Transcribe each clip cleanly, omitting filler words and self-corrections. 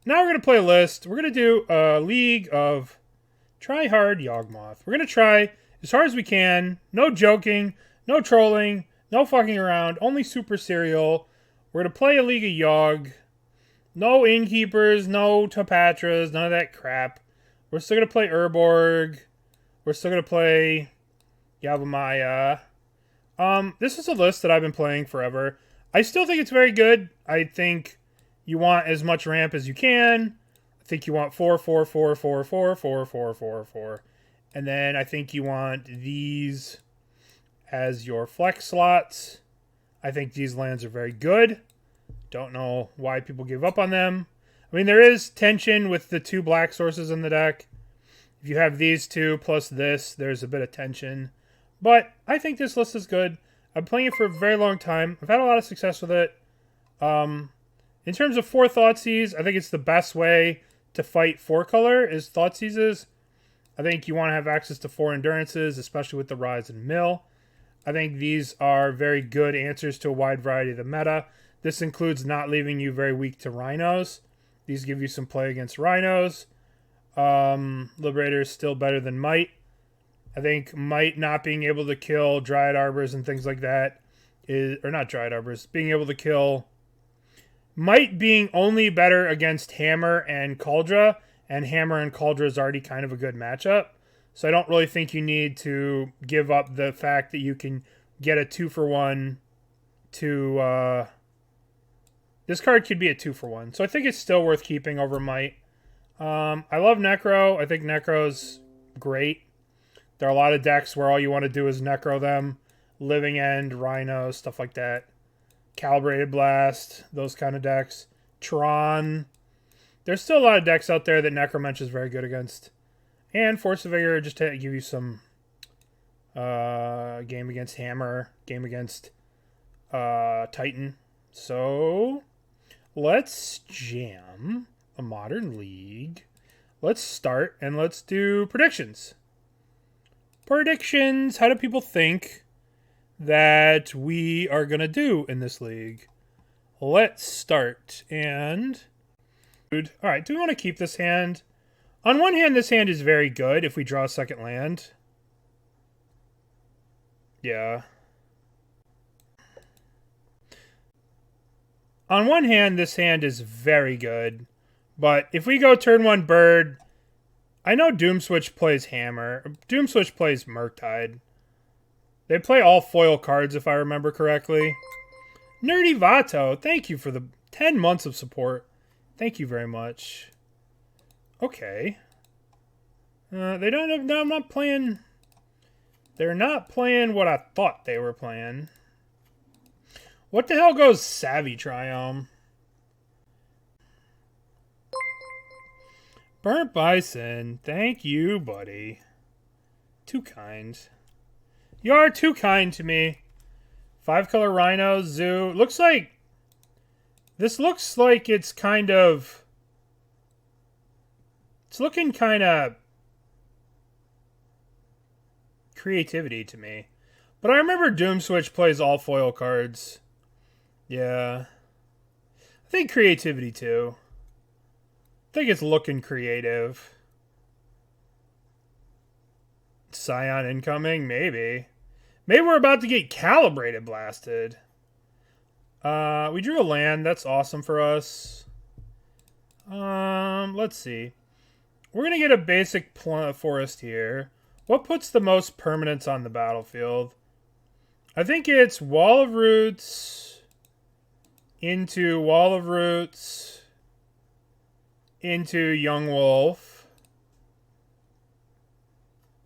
now we're going to play a list. We're going to do a league of Tryhard Yawgmoth. We're going to try as hard as we can. No joking, no trolling, no fucking around. Only super serial. We're going to play a league of Yawg. No innkeepers, no Topatras, none of that crap. We're still going to play Urborg. We're still going to play Yavimaya. This is a list that I've been playing forever. I still think it's very good. I think you want as much ramp as you can. I think you want 4, 4, 4, 4, 4, 4, 4, 4, 4. And then I think you want these as your flex slots. I think these lands are very good. Don't know why people give up on them. I mean, there is tension with the 2 black sources in the deck. If you have these 2 plus this, there's a bit of tension. But I think this list is good. I'm playing it for a very long time. I've had a lot of success with it. In terms of 4 Thoughtseize, I think it's the best way to fight 4-color is Thoughtseizes. I think you want to have access to 4 Endurances, especially with the Rise and Mill. I think these are very good answers to a wide variety of the meta. This includes not leaving you very weak to Rhinos. These give you some play against Rhinos. Liberator is still better than Might. I think Might not being able to kill Dryad Arbors and things like that is, or not Dryad Arbors, being able to kill Might being only better against Hammer and Kaldra, and Hammer and Kaldra is already kind of a good matchup. So I don't really think you need to give up the fact that you can get a 2-for-1 to, this card could be a 2-for-1. So I think it's still worth keeping over Might. I love Necro. I think Necro's great. There are a lot of decks where all you want to do is Necro them. Living End, Rhino, stuff like that. Calibrated Blast, those kind of decks. Tron. There's still a lot of decks out there that Necromentia is very good against. And Force of Vigor, just to give you some game against Hammer, game against Titan. So, let's jam a Modern League. Let's start and let's do predictions. Predictions. How do people think that we are going to do in this league? Let's start. And, all right, do we want to keep this hand? On one hand, this hand is very good if we draw a second land. Yeah. On one hand, this hand is very good. But if we go turn 1 bird, I know Doomswitch plays Hammer. Doomswitch plays Murktide. They play all foil cards, if I remember correctly. Nerdy Vato, thank you for the 10 months of support. Thank you very much. Okay. They don't have... No, I'm not playing... They're not playing what I thought they were playing. What the hell goes Savvy Triome? Burnt Bison, thank you, buddy. Too kind. You are too kind to me. 5-color Rhino, Zoo. Looks like... This looks like it's kind of... It's looking kind of... creativity to me. But I remember Doomswitch plays all foil cards. Yeah. I think creativity, too. I think it's looking creative. Scion incoming? Maybe. Maybe we're about to get Calibrated Blasted. We drew a land. That's awesome for us. Let's see. We're going to get a basic forest here. What puts the most permanents on the battlefield? I think it's Wall of Roots into Wall of Roots into Young Wolf.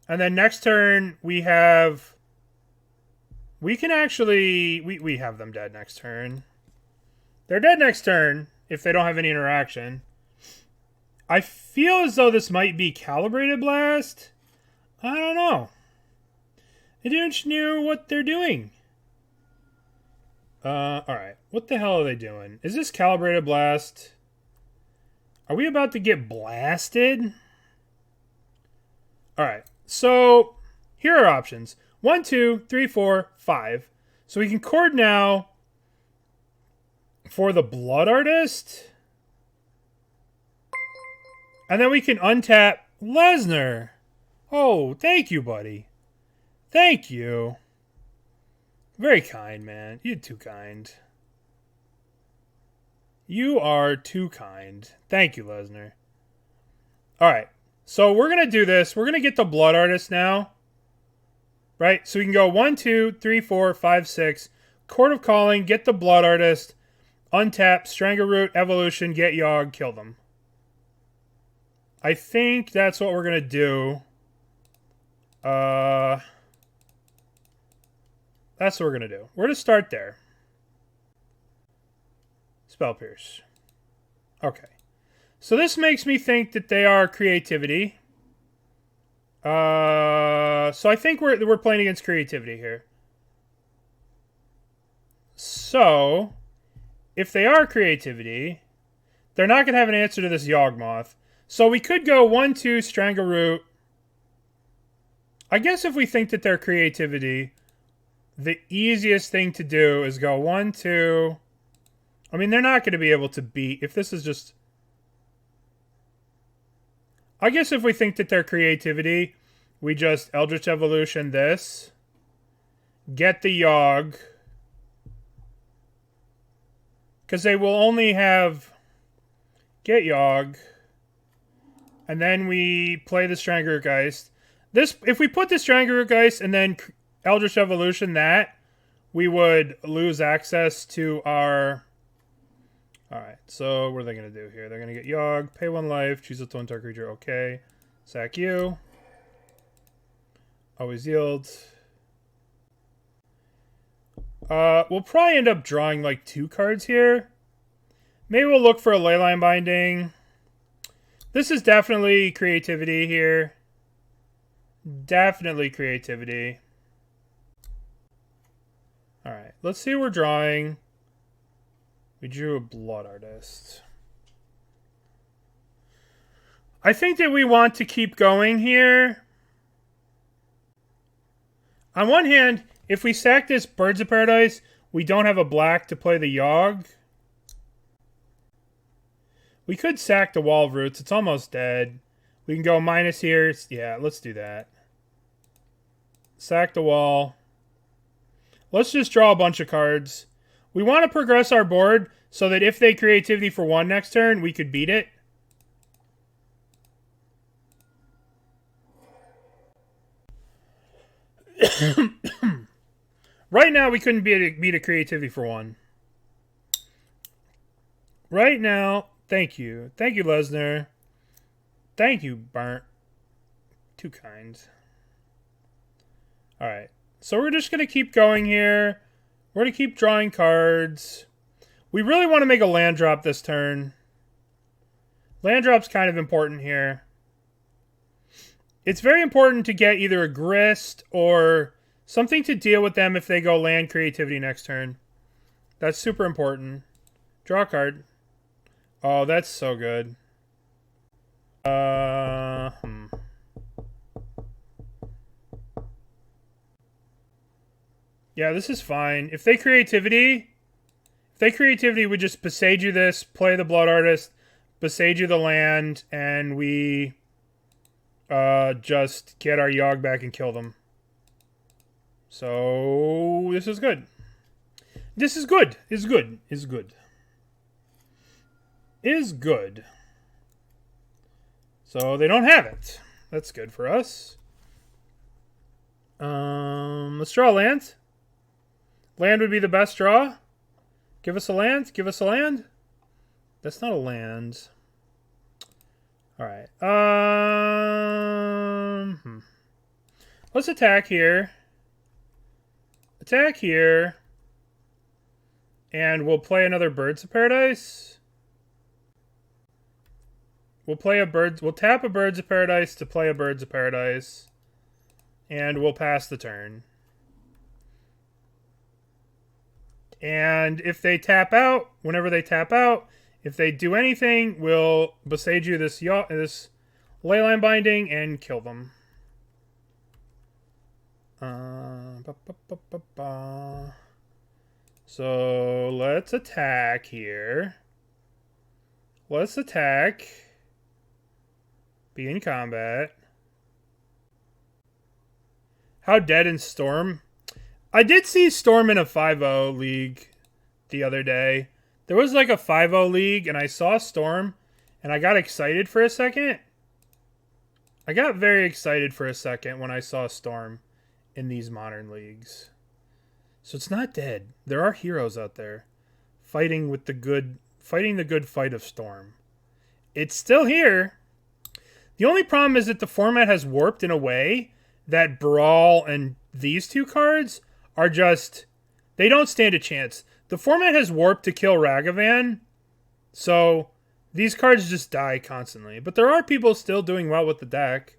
And then next turn, we have... We can actually... We have them dead next turn. They're dead next turn if they don't have any interaction. I feel as though this might be Calibrated Blast. I don't know. I don't know what they're doing. Alright. What the hell are they doing? Is this Calibrated Blast? Are we about to get blasted? Alright. So, here are options. 1, 2, 3, 4, 5. So we can chord now for the Blood Artist. And then we can untap Lesnar. Oh, thank you, buddy. Thank you. Very kind, man. You're too kind. You are too kind. Thank you, Lesnar. Alright. So we're going to do this. We're going to get the Blood Artist now. Right? So we can go 1, 2, 3, 4, 5, 6. Chord of Calling. Get the Blood Artist. Untap. Strangleroot Evolution. Get Yawg. Kill them. I think that's what we're going to do. That's what we're going to do. We're going to start there. Spell Pierce. Okay. So this makes me think that they are creativity. So I think we're playing against creativity here. So, if they are creativity, they're not going to have an answer to this Yawgmoth. So we could go 1, 2, Strangleroot. I guess if we think that they're creativity, the easiest thing to do is go 1, 2. I mean, they're not going to be able to beat, if this is just... I guess if we think that they're creativity, we just Eldritch Evolution this. Get the Yawg. Because they will only have... Get Yawg. And then we play the Strangleroot Geist. This, if we put the Strangleroot Geist and then Eldritch Evolution that, we would lose access to our... Alright, so what are they going to do here? They're going to get Yawg, pay 1 life, choose a target creature, okay. Sack you. Always yield. We'll probably end up drawing like 2 cards here. Maybe we'll look for a Leyline Binding. This is definitely creativity here. Definitely creativity. Alright, let's see what we're drawing. We drew a Blood Artist. I think that we want to keep going here. On one hand, if we sack this Birds of Paradise, we don't have a black to play the Yawg. We could sack the Wall of Roots. It's almost dead. We can go minus here. Yeah, let's do that. Sack the wall. Let's just draw a bunch of cards. We want to progress our board so that if they creativity for 1 next turn, we could beat it. Right now, we couldn't beat a creativity for 1. Right now, thank you. Thank you, Lesnar. Thank you, Burnt. Too kind. Alright. So we're just going to keep going here. We're going to keep drawing cards. We really want to make a land drop this turn. Land drop's kind of important here. It's very important to get either a Grist or something to deal with them if they go land creativity next turn. That's super important. Draw a card. Oh, that's so good. Yeah, this is fine. If they creativity, we just Boseiju this, play the Blood Artist, Boseiju the land, and we just get our Yawg back and kill them. So this is good. This is good. Is good. Is good. Is good. So they don't have it. That's good for us. Let's draw a land. Land would be the best draw. Give us a land. Give us a land. That's not a land. Alright. Let's attack here. Attack here. And we'll play another Birds of Paradise. We'll tap a Birds of Paradise to play a Birds of Paradise. And we'll pass the turn. And if they tap out, whenever they tap out, if they do anything, we'll Boseiju this Leyline Binding and kill them. So let's attack here. Let's attack. Begin combat. How dead in Storm? I did see Storm in a 5-0 league the other day. There was like a 5-0 league, and I saw Storm, and I got excited for a second. I got very excited for a second when I saw Storm in these modern leagues. So it's not dead. There are heroes out there fighting the good fight of Storm. It's still here. The only problem is that the format has warped in a way that Brawl and these two cards are just, they don't stand a chance. The format has warped to kill Ragavan, so these cards just die constantly. But there are people still doing well with the deck.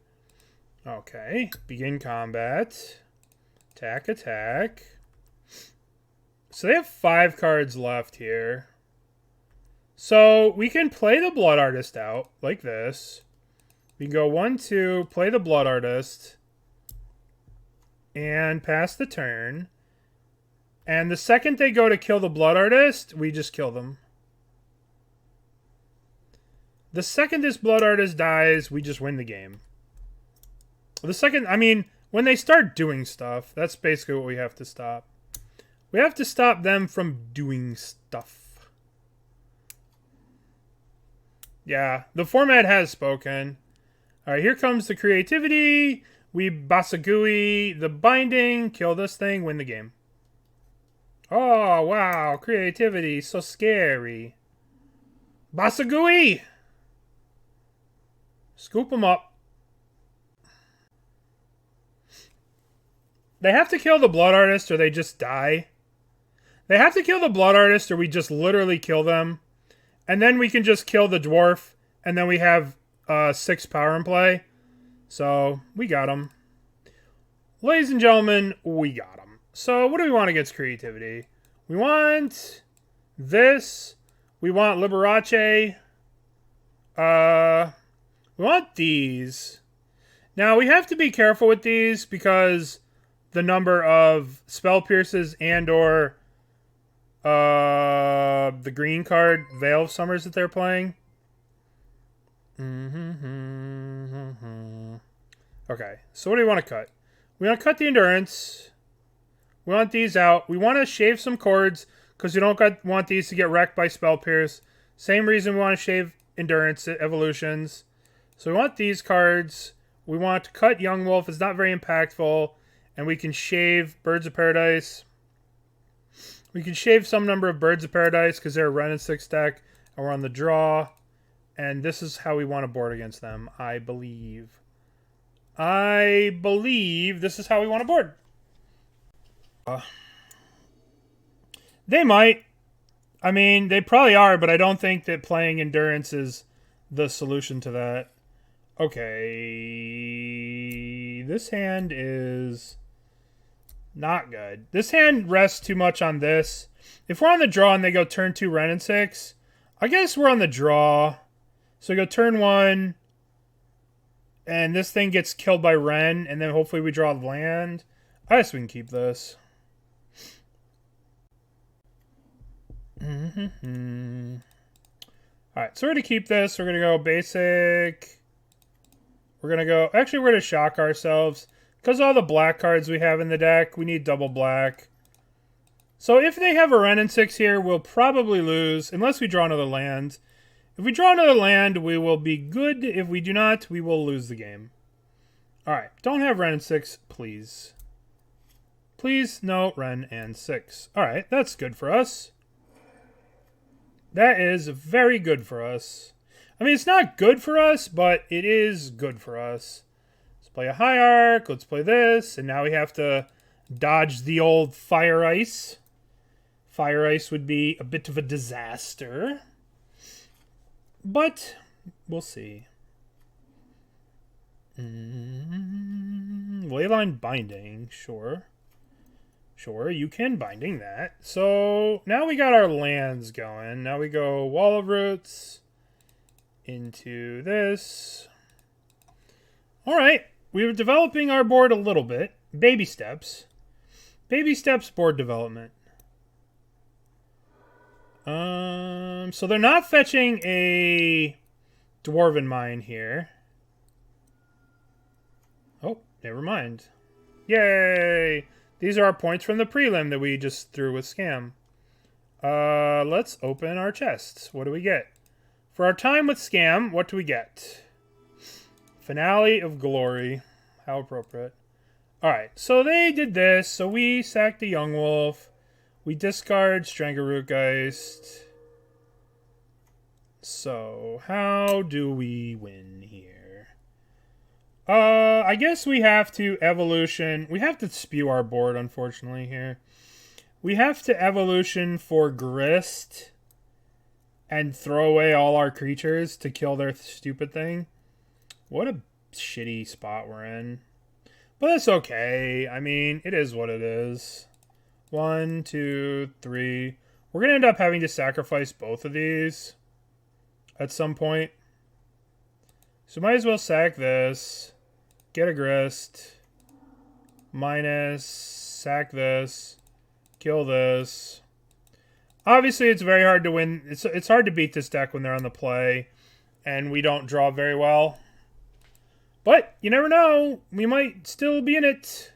Okay, begin combat. Attack, attack. So they have 5 cards left here. So we can play the Blood Artist out like this. We can go 1-2, play the Blood Artist, and pass the turn. And the second they go to kill the Blood Artist, we just kill them. The second this Blood Artist dies, we just win the game. The second, I mean, when they start doing stuff, that's basically what we have to stop. We have to stop them from doing stuff. Yeah, the format has spoken. Alright, here comes the creativity. We Boseiju the binding, kill this thing, win the game. Oh, wow, creativity, so scary. Boseiju! Scoop them up. They have to kill the Blood Artist or they just die. They have to kill the Blood Artist or we just literally kill them. And then we can just kill the Dwarf. And then we have 6 power in play. So, we got them. Ladies and gentlemen, we got them. So, what do we want against creativity? We want this. We want Liberace. We want these. Now, we have to be careful with these because the number of spell pierces and or the green card Veil of Summers that they're playing. Okay, so what do we want to cut? We want to cut the Endurance. We want these out. We want to shave some chords because we don't want these to get wrecked by Spell Pierce. Same reason we want to shave Endurance Evolutions. So we want these cards. We want to cut Yawgmoth. It's not very impactful. And we can shave Birds of Paradise. We can shave some number of Birds of Paradise because they're a Ren and 6 deck. And we're on the draw. And this is how we want to board against them, I believe. I believe this is how we want to board. They might. I mean, they probably are, but I don't think that playing Endurance is the solution to that. Okay. This hand is not good. This hand rests too much on this. If we're on the draw and they go turn 2 Ren and 6, I guess we're on the draw. So we go turn 1, and this thing gets killed by Ren, and then hopefully we draw the land. I guess we can keep this. Alright, so we're going to keep this. We're going to go basic. We're going to go... Actually, we're going to shock ourselves. Because all the black cards we have in the deck, we need double black. So if they have a Ren and 6 here, we'll probably lose, unless we draw another land. If we draw another land, we will be good. If we do not, we will lose the game. Alright, don't have Ren and 6, please. Please, no Ren and 6. Alright, that's good for us. That is very good for us. I mean, it's not good for us, but it is good for us. Let's play a Hierarch. Let's play this. And now we have to dodge the old Fire Ice. Fire Ice would be a bit of a disaster. But we'll see. Leyline Binding, sure. Sure, you can binding that. So now we got our lands going. Now we go Wall of Roots into this. Alright, we're developing our board a little bit. Baby steps. Baby steps board development. So they're not fetching a Dwarven Mine here. Oh, never mind. Yay! These are our points from the prelim that we just threw with Scam. Let's open our chests. What do we get? For our time with Scam, what do we get? Finale of Glory. How appropriate. Alright, so they did this. So we sacked the Young Wolf. We discard Strangleroot Geist. So, how do we win here? I guess we have to evolution. We have to spew our board, unfortunately, here. We have to evolution for Grist and throw away all our creatures to kill their stupid thing. What a shitty spot we're in. But that's okay. I mean, it is what it is. 1, 2, 3. We're going to end up having to sacrifice both of these at some point. So might as well sack this. Get a Grist. Minus. Sack this. Kill this. Obviously, it's very hard to win. It's hard to beat this deck when they're on the play. And we don't draw very well. But, you never know. We might still be in it.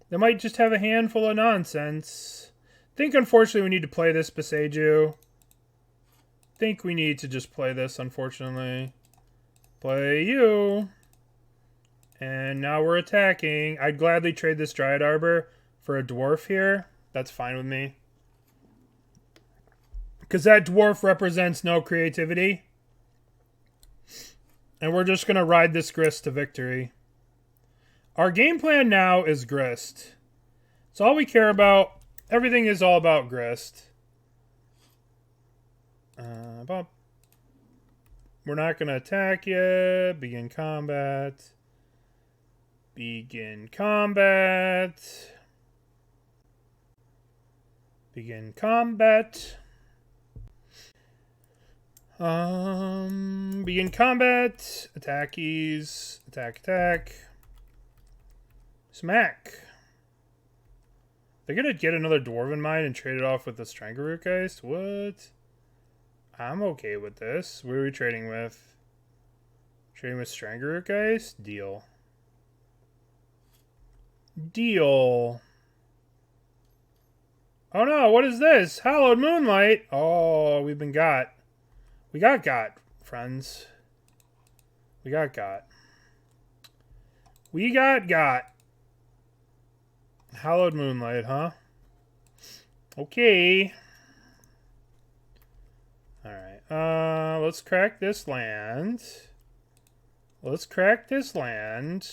They might just have a handful of nonsense. I think, unfortunately, we need to play this Boseiju. Think we need to just play this, unfortunately. Play you. And now we're attacking. I'd gladly trade this Dryad Arbor for a Dwarf here. That's fine with me. Because that Dwarf represents no creativity. And we're just going to ride this Grist to victory. Our game plan now is Grist. It's all we care about. Everything is all about Grist. We're not going to attack yet. Begin combat. Begin combat. Begin combat. Begin combat. Attackies. Attack, attack. Smack. They're gonna get another Dwarven Mine and trade it off with the Strangleroot Geist? What? I'm okay with this. What are we trading with? Trading with Strangleroot Geist? Deal. Deal. Oh no, what is this? Hallowed Moonlight. Oh, we've been got. We got, friends. We got. We got. Hallowed Moonlight, huh? Okay. Alright. Let's crack this land. Let's crack this land.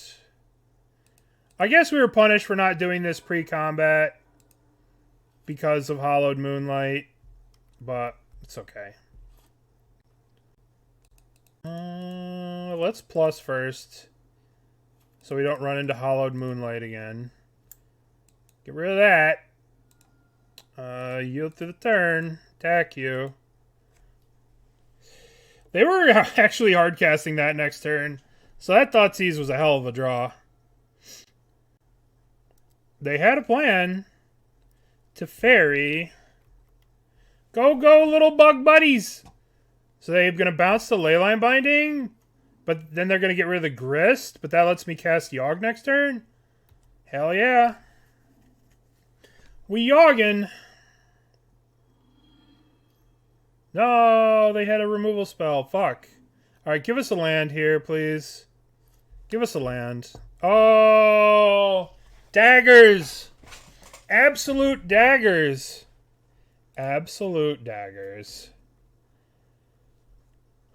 I guess we were punished for not doing this pre-combat because of Hallowed Moonlight, but it's okay. Let's plus first, so we don't run into Hallowed Moonlight again. Get rid of that. Yield to the turn. Attack you. They were actually hard casting that next turn, so that Thoughtseize was a hell of a draw. They had a plan. Teferi. Go, little bug buddies! So they're going to bounce the Leyline Binding, but then they're going to get rid of the Grist, but that lets me cast Yawg next turn? Hell yeah. We Yawgin'. No, they had a removal spell. Fuck. Alright, give us a land here, please. Give us a land. Oh! Daggers! Absolute daggers. Absolute daggers.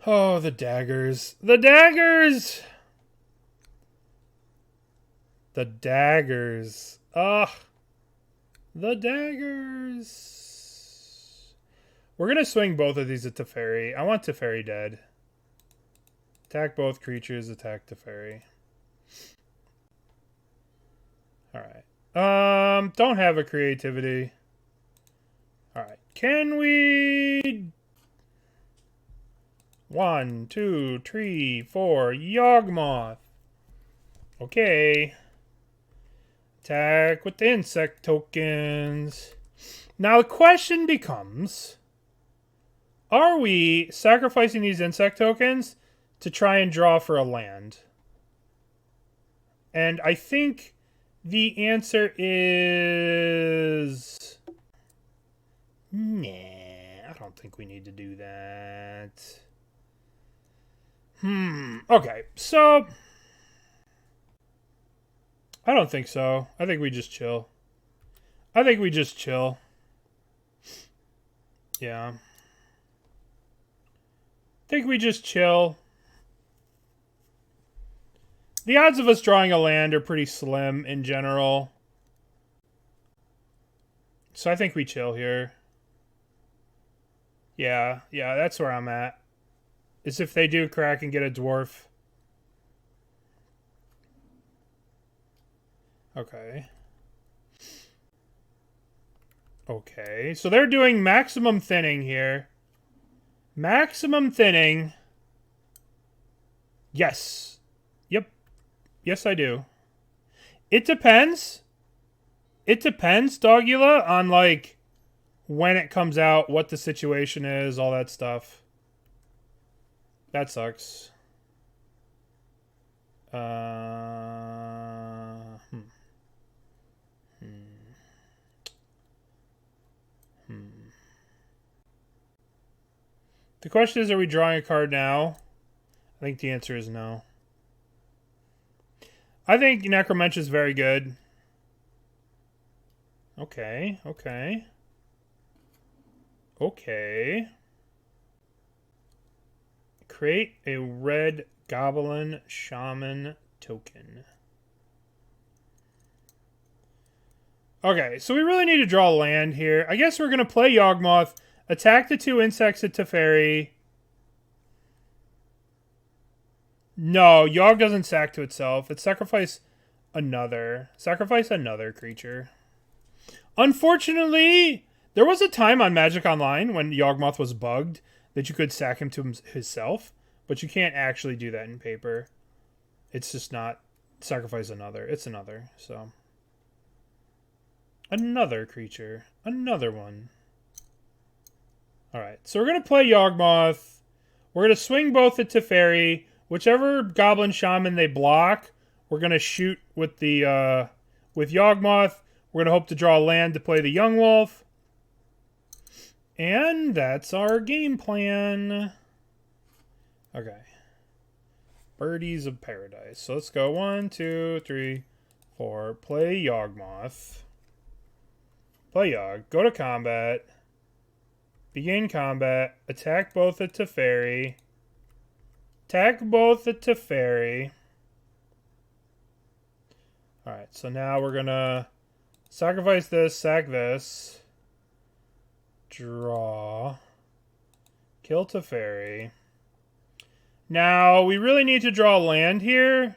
Oh, the daggers. The daggers! The daggers. Ugh. The daggers. We're going to swing both of these at Teferi. I want Teferi dead. Attack both creatures, attack Teferi. Alright. Don't have a creativity. Alright. Can we... 1, 2, 3, 4. Yawgmoth. Okay. Attack with the insect tokens. Now the question becomes, are we sacrificing these insect tokens to try and draw for a land? And I think the answer is... Nah, I don't think we need to do that. Okay, so... I don't think so. I think we just chill. Yeah. I think we just chill. The odds of us drawing a land are pretty slim in general. So I think we chill here. Yeah, that's where I'm at. Is if they do crack and get a dwarf. Okay. Okay, so they're doing maximum thinning here. Maximum thinning. Yes. Yep. Yes, I do. It depends. It depends, Dogula, on, like, when it comes out, what the situation is, all that stuff. That sucks. The question is, are we drawing a card now? I think the answer is no. I think Necromentia is very good. Okay. Create a red Goblin Shaman token. Okay, so we really need to draw land here. I guess we're going to play Yawgmoth, attack the 2 insects at Teferi. No, Yawg doesn't sack to itself. It sacrifice another creature. Unfortunately, there was a time on Magic Online when Yawgmoth was bugged that you could sack him to himself, but you can't actually do that in paper. It's just not sacrifice another. It's another, so. Another creature. Another one. Alright, so we're going to play Yawgmoth. We're going to swing both at Teferi. Whichever Goblin Shaman they block, we're going to shoot with the with Yawgmoth. We're going to hope to draw land to play the Young Wolf. And that's our game plan. Okay. Birdies of Paradise. So let's go 1, 2, 3, 4. Play Yawgmoth. Play Yawg. Go to combat. Begin combat. Attack both at Teferi. Attack both at Teferi. Alright, so now we're gonna sacrifice this, sack this. Draw. Kill Teferi. Now, we really need to draw land here.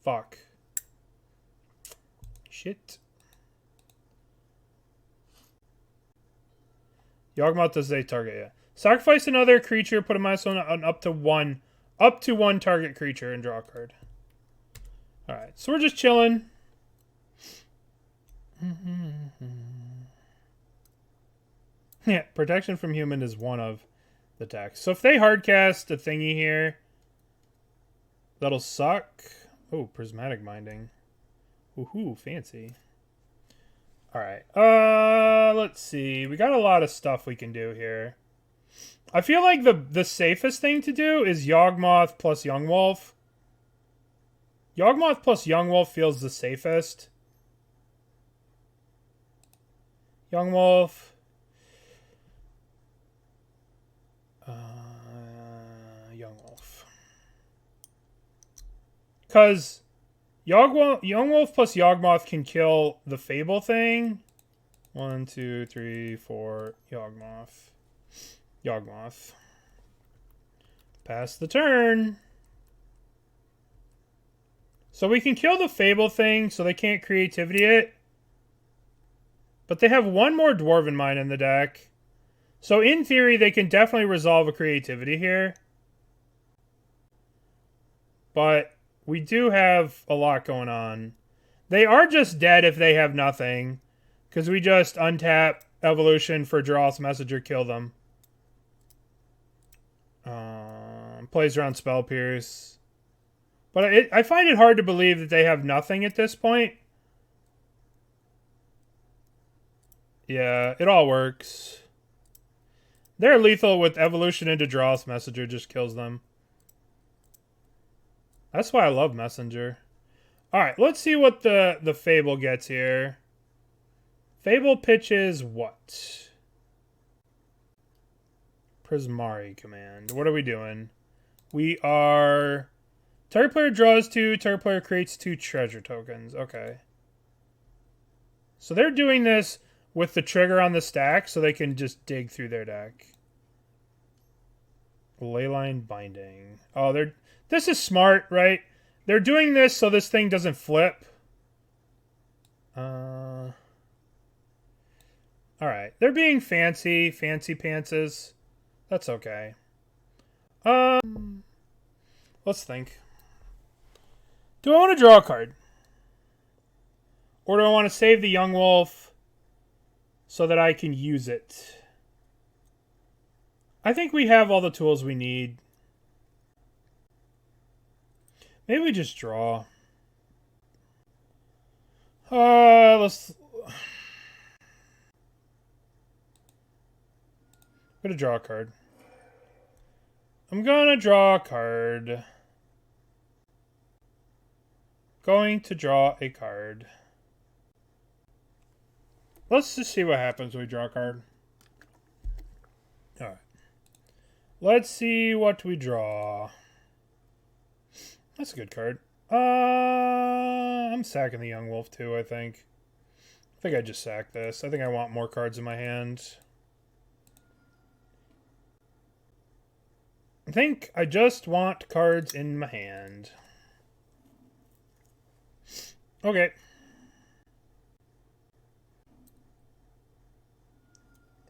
Fuck. Shit. Yawgmoth does a target, yeah. Sacrifice another creature, put a -1 on up to one target creature and draw a card. Alright, so we're just chilling. Yeah, protection from human is one of the decks. So if they hardcast a thingy here, that'll suck. Oh, Prismatic Binding. Woohoo, fancy. Alright, let's see. We got a lot of stuff we can do here. I feel like the safest thing to do is Yawgmoth plus Young Wolf. Yawgmoth plus Young Wolf feels the safest. Young Wolf. Young Wolf. Because Young Wolf plus Yawgmoth can kill the Fable thing. 1, 2, 3, 4. Yawgmoth. Yawgmoth. Pass the turn. So we can kill the Fable thing so they can't creativity it. But they have one more Dwarven Mine in the deck. So in theory, they can definitely resolve a creativity here. But we do have a lot going on. They are just dead if they have nothing. Because we just untap Evolution for Geralf's Messenger, kill them. Plays around Spell Pierce. But I find it hard to believe that they have nothing at this point. Yeah, it all works. They're lethal with evolution into Geralf's Messenger, just kills them. That's why I love Messenger. Alright, let's see what the Fable gets here. Fable pitches what? Prismari command. What are we doing? We are... Target player draws 2, target player creates 2 treasure tokens. Okay. So they're doing this with the trigger on the stack so they can just dig through their deck. Leyline Binding. Oh, this is smart, right? They're doing this so this thing doesn't flip. Alright. They're being fancy pantses. That's okay. Let's think. Do I want to draw a card? Or do I want to save the Young Wolf so that I can use it? I think we have all the tools we need. Maybe we just draw. Let's... I'm gonna draw a card. I'm gonna draw a card. Going to draw a card. Let's just see what happens when we draw a card. Alright. Let's see what we draw. That's a good card. I'm sacking the Young Wolf too, I think. I think I just sack this. I think I want more cards in my hand. I think I just want cards in my hand. Okay.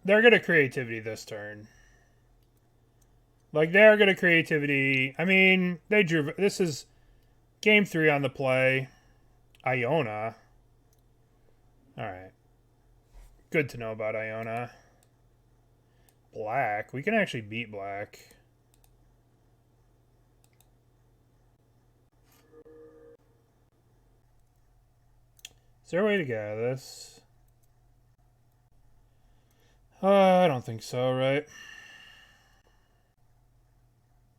They're going to creativity this turn. Like, they're going to creativity. I mean, they drew... This is game 3 on the play. Iona. Alright. Good to know about Iona. Black. We can actually beat black. Is there a way to get out of this? I don't think so, right?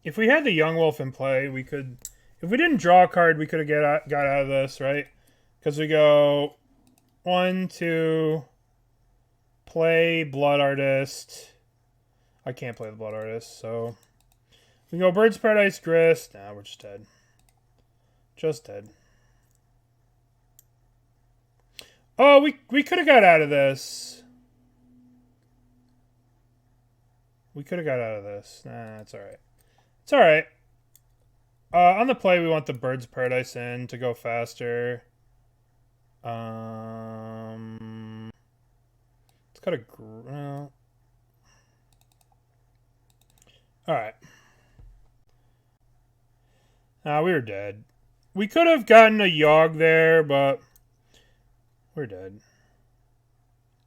If we had the Young Wolf in play, we could... If we didn't draw a card, we could have got out of this, right? Because we go 1, 2, play Blood Artist. I can't play the Blood Artist, so... We go Bird's Paradise, Grist. Nah, we're just dead. Just dead. Oh, we could have got out of this. We could have got out of this. Nah, it's alright. It's alright. On the play, we want the Bird's Paradise in to go faster. It's got a... Alright. Nah, we were dead. We could have gotten a Yawg there, but... We're dead.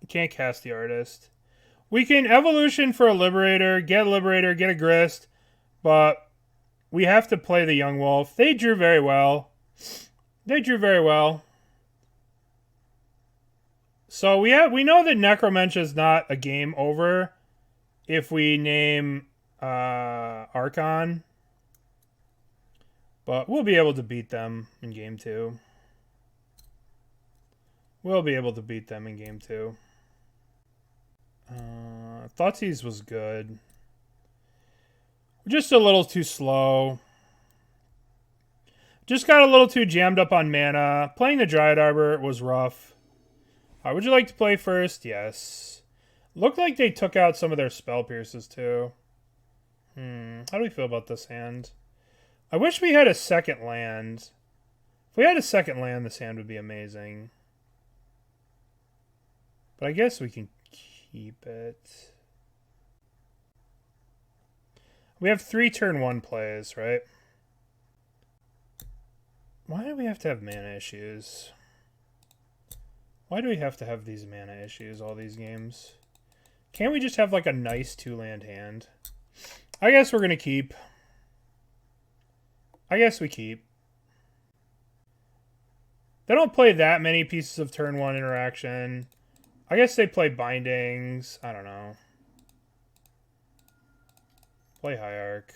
You can't cast the Artist. We can Evolution for a Liberator, get a Grist, but we have to play the Young Wolf. They drew very well. They drew very well. So we know that Necromentia is not a game over if we name Archon. But we'll be able to beat them in game 2. We'll be able to beat them in game 2. Thoughtseize was good. We're just a little too slow. Just got a little too jammed up on mana. Playing the Dryad Arbor was rough. Would you like to play first? Yes. Looked like they took out some of their Spell Pierces too. How do we feel about this hand? I wish we had a second land. If we had a second land, this hand would be amazing. But I guess we can keep it. We have 3 turn 1 plays, right? Why do we have to have mana issues? Why do we have to have these mana issues all these games? Can't we just have like a nice 2-land hand? I guess we're going to keep. I guess we keep. They don't play that many pieces of turn 1 interaction. I guess they play Bindings. I don't know. Play Hierarch.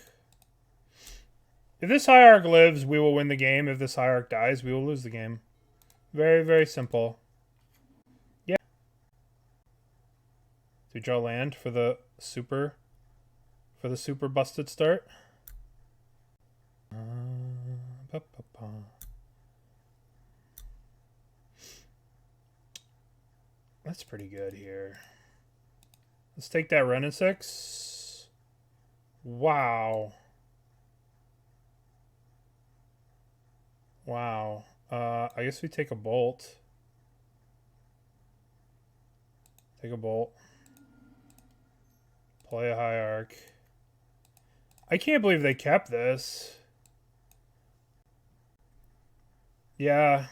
If this Hierarch lives, we will win the game. If this Hierarch dies, we will lose the game. Very, very simple. Yeah. Do we draw land for the super busted start? That's pretty good here. Let's take that Wrenn and 6. Wow. Wow. I guess we take a bolt. Take a bolt. Play a Hierarch. I can't believe they kept this. Yeah.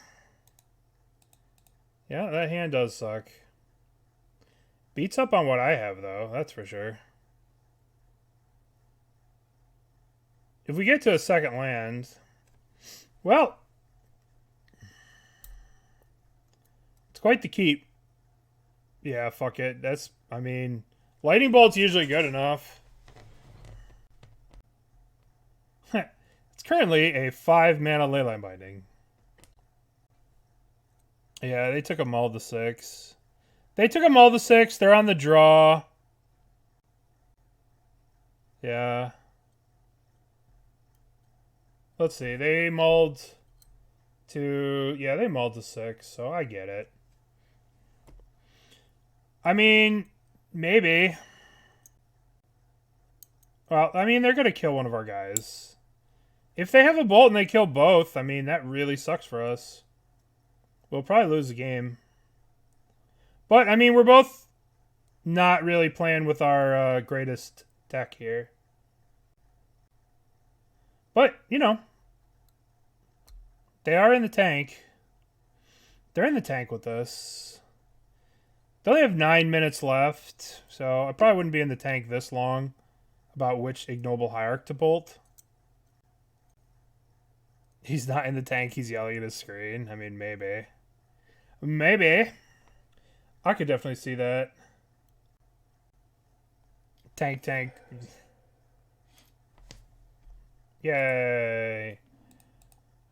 Yeah, that hand does suck. Beats up on what I have, though. That's for sure. If we get to a second land... Well... It's quite the keep. Yeah, fuck it. That's... I mean... Lightning Bolt's usually good enough. It's currently a 5-mana Leyline Binding. Yeah, they took a Mull to 6. They took a Mull to 6. They're on the draw. Yeah. Let's see. They mulled to... Yeah, they mulled to 6, so I get it. I mean, maybe. Well, I mean, they're going to kill one of our guys. If they have a bolt and they kill both, I mean, that really sucks for us. We'll probably lose the game. But, I mean, we're both not really playing with our greatest deck here. But, you know. They are in the tank. They're in the tank with us. They only have 9 minutes left. So, I probably wouldn't be in the tank this long about which Ignoble Hierarch to bolt. He's not in the tank. He's yelling at his screen. I mean, maybe. Maybe. I could definitely see that. Tank. Yay.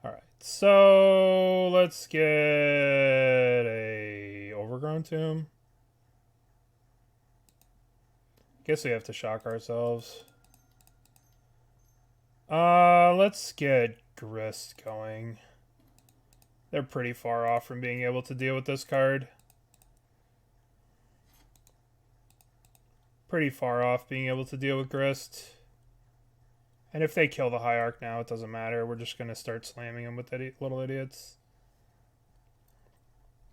Alright, so let's get a Overgrown Tomb. Guess we have to shock ourselves. Let's get Grist going. They're pretty far off from being able to deal with this card. Pretty far off being able to deal with Grist. And if they kill the Hierarch now, it doesn't matter. We're just going to start slamming them with little idiots.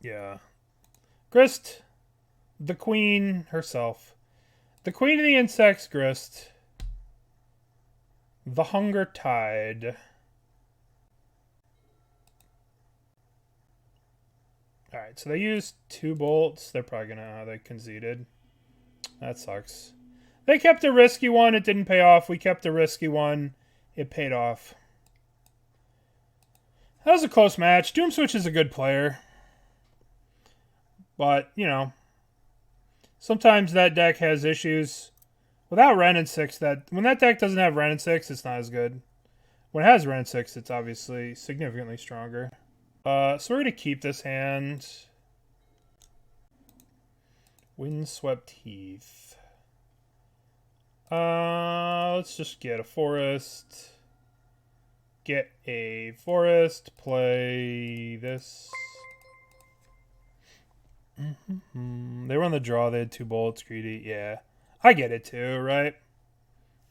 Yeah. Grist. The queen herself. The queen of the insects, Grist. The Hunger Tide. Alright, so they used 2 bolts. They're probably going to... they conceded. That sucks. They kept a risky one. It didn't pay off. We kept a risky one. It paid off. That was a close match. Doomswitch is a good player. But, you know, sometimes that deck has issues. Without Wrenn and 6, when that deck doesn't have Wrenn and 6, it's not as good. When it has Wrenn and 6, it's obviously significantly stronger. So we're going to keep this hand. Windswept Heath. Let's just get a forest. Get a forest. Play this. They were on the draw. They had 2 bolts. Greedy. Yeah. I get it too, right?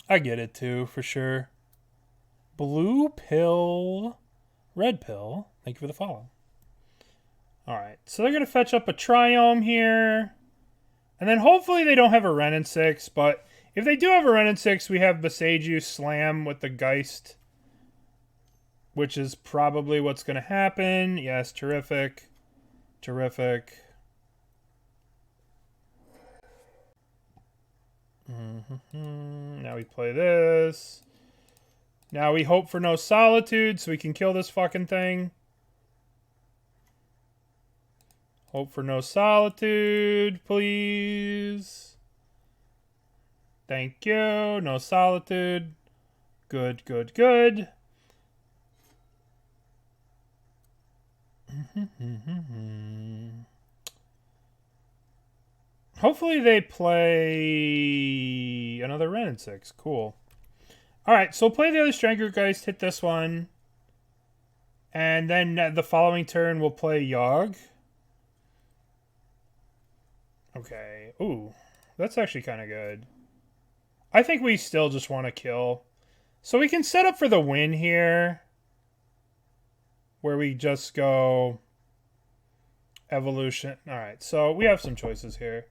I get it too, for sure. Blue pill. Red pill. Thank you for the follow. Alright. So they're going to fetch up a Triome here. And then hopefully they don't have a Wrenn and 6, but if they do have a Wrenn and 6, we have Boseiju slam with the Geist, which is probably what's going to happen. Yes, terrific. Terrific. Now we play this. Now we hope for no Solitude so we can kill this fucking thing. Hope for no solitude, please. Thank you. No solitude. Good, good, good. Hopefully they play another Ren and 6. Cool. Alright, so we'll play the other Strangleroot Geist, hit this one. And then the following turn we'll play Yawg. Okay. Ooh, that's actually kind of good. I think we still just want to kill. So we can set up for the win here. Where we just go Evolution. Alright, so we have some choices here.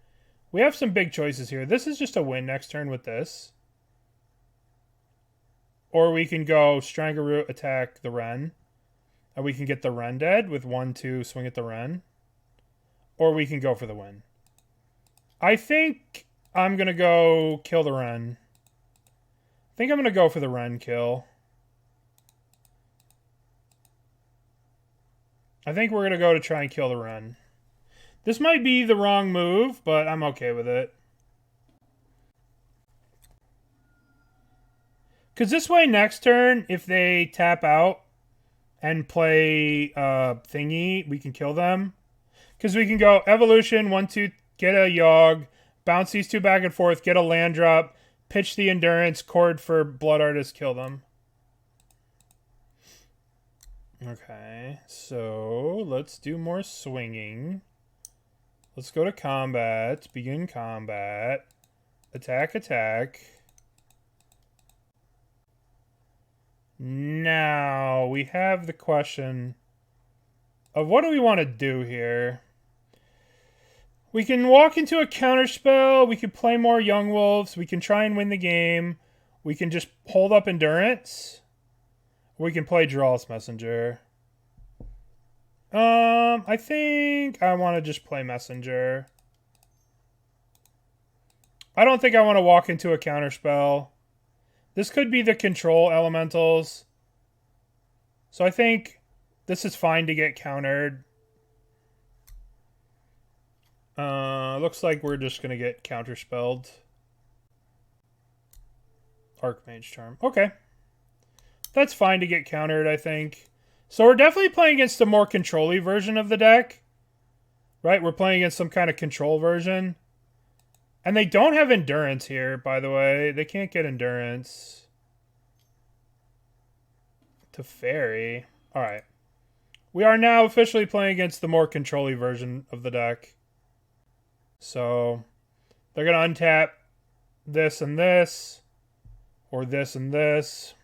We have some big choices here. This is just a win next turn with this. Or we can go Strangleroot, attack the Ren. And we can get the Ren dead with 1-2, swing at the Ren. Or we can go for the win. I think I'm going to go kill the Ren. I think I'm going to go for the Ren kill. I think we're going to go to try and kill the Ren. This might be the wrong move, but I'm okay with it. Because this way next turn, if they tap out and play thingy, we can kill them. Because we can go Evolution, 1-2, get a Yawg, bounce these two back and forth, get a land drop, pitch the Endurance, Chord for Blood Artist, kill them. Okay, so let's do more swinging. Let's go to combat, begin combat, attack, attack. Now, we have the question of what do we want to do here? We can walk into a counterspell. We can play more Young Wolves. We can try and win the game. We can just hold up Endurance. We can play Geralf's Messenger. I think I want to just play Messenger. I don't think I want to walk into a counterspell. This could be the control elementals. So I think this is fine to get countered. Looks like we're just going to get counterspelled. Archmage Charm. Okay. That's fine to get countered, I think. So we're definitely playing against a more control-y version of the deck. Right? We're playing against some kind of control version. And they don't have Endurance here, by the way. They can't get Endurance. Teferi. Alright. We are now officially playing against the more control-y version of the deck. So, they're going to untap this and this. Or this and this.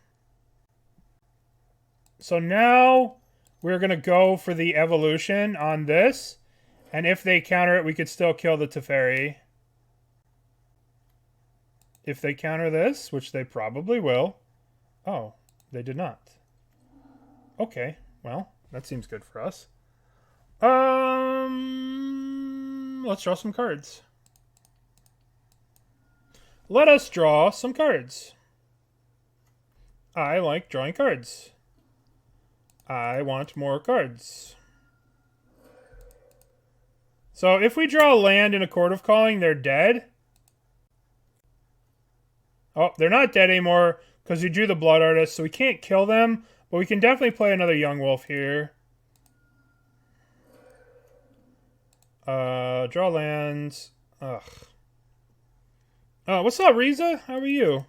So now, we're going to go for the Evolution on this. And if they counter it, we could still kill the Teferi. If they counter this, which they probably will. Oh, they did not. Okay, well, that seems good for us. Let's draw some cards. Let us draw some cards. I like drawing cards. I want more cards. So if we draw a land in a Chord of Calling, they're dead. Oh, they're not dead anymore because we drew the Blood Artist, so we can't kill them, but we can definitely play another Young Wolf here. Draw lands. Ugh. What's up, Riza? How are you?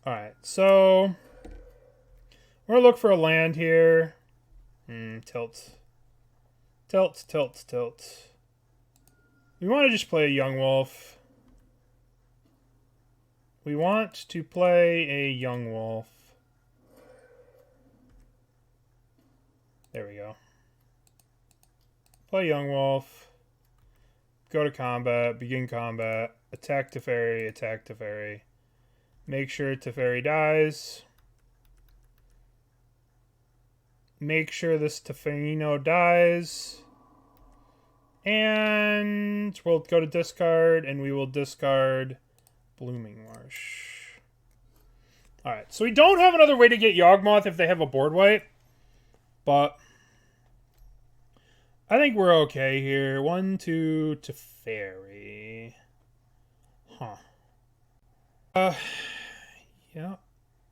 Alright, so we're going to look for a land here. Tilt. Tilt, tilt, tilt. We want to just play a Young Wolf. We want to play a Young Wolf. There we go. Play Young Wolf. Go to combat. Begin combat. Attack Teferi. Attack Teferi. Make sure Teferi dies. Make sure this Teferino dies. And we'll go to discard, and we will discard Blooming Marsh. Alright, so we don't have another way to get Yawgmoth if they have a board wipe. But I think we're okay here. 1-2 to fairy. Huh. Yeah.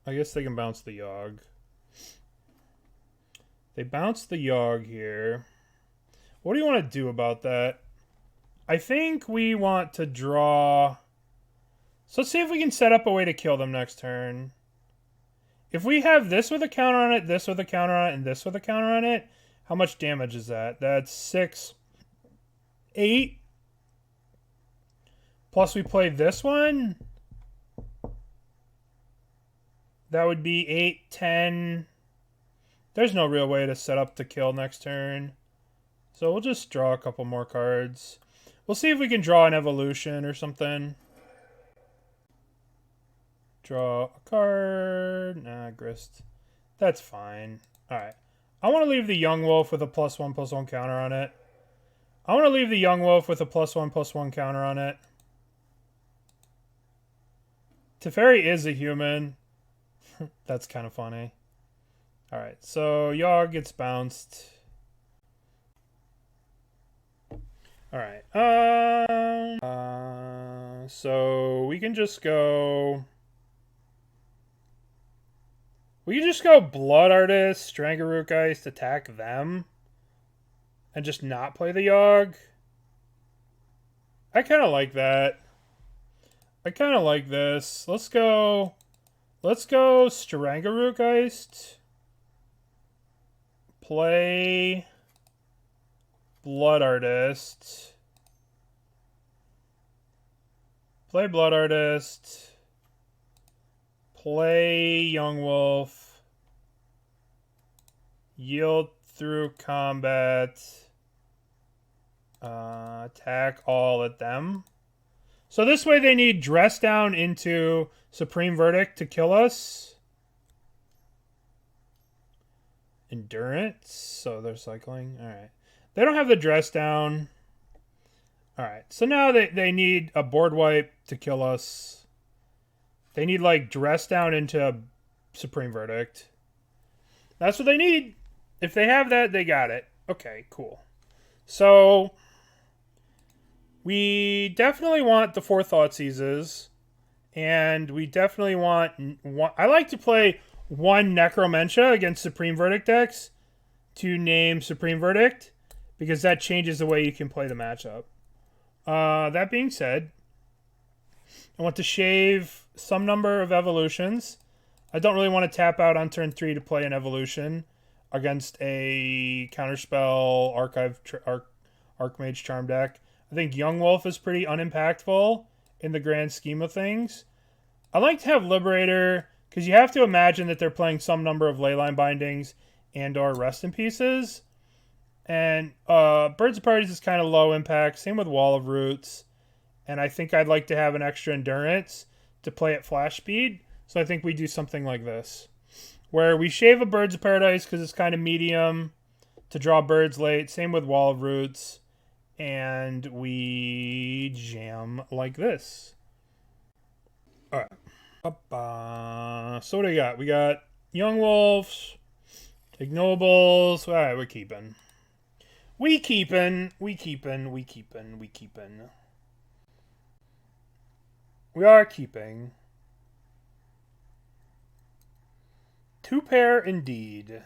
I guess they can bounce the Yawg. They bounce the Yawg here. What do you want to do about that? I think we want to draw... So let's see if we can set up a way to kill them next turn. If we have this with a counter on it, this with a counter on it, and this with a counter on it, how much damage is that? That's 6, 8. Plus we play this one. That would be 8, 10. There's no real way to set up to kill next turn. So we'll just draw a couple more cards. We'll see if we can draw an evolution or something. Draw a card. Nah, Grist. That's fine. Alright. I want to leave the Yawgmoth with a +1/+1 counter on it. I want to leave the Yawgmoth with a +1/+1 counter on it. Teferi is a human. That's kind of funny. Alright, so Yawg gets bounced. Alright. So we can just go... We can just go Blood Artist, Strangleroot Geist, attack them, and just not play the Yawg. I kind of like that. I kind of like this. Let's go Strangleroot Geist. Play Blood Artist. Play Blood Artist. Play Yawgmoth. Yield through combat. Attack all at them. So this way they need Dress Down into Supreme Verdict to kill us. Endurance. So they're cycling. Alright. They don't have the Dress Down. Alright. So now they need a board wipe to kill us. They need, like, Dress Down into Supreme Verdict. That's what they need. If they have that, they got it. Okay, cool. So, we definitely want the 4 Thoughtseizes. And we definitely want... I like to play 1 Necromentia against Supreme Verdict decks to name Supreme Verdict, because that changes the way you can play the matchup. That being said, I want to shave some number of evolutions. I don't really want to tap out on turn 3 to play an evolution against a Counterspell Archmage Charm deck. I think Yawgmoth is pretty unimpactful in the grand scheme of things. I like to have Liberator because you have to imagine that they're playing some number of Leyline Bindings and or Rest in Pieces. And Birds of Parties is kind of low impact. Same with Wall of Roots. And I think I'd like to have an extra endurance to play at flash speed. So I think we do something like this, where we shave a Birds of Paradise because it's kind of medium to draw birds late. Same with Wall of Roots. And we jam like this. All right. So what do we got? We got Yawgmoths, Ignobles. All right, we're keeping. We keeping. We are keeping. 2 pair indeed.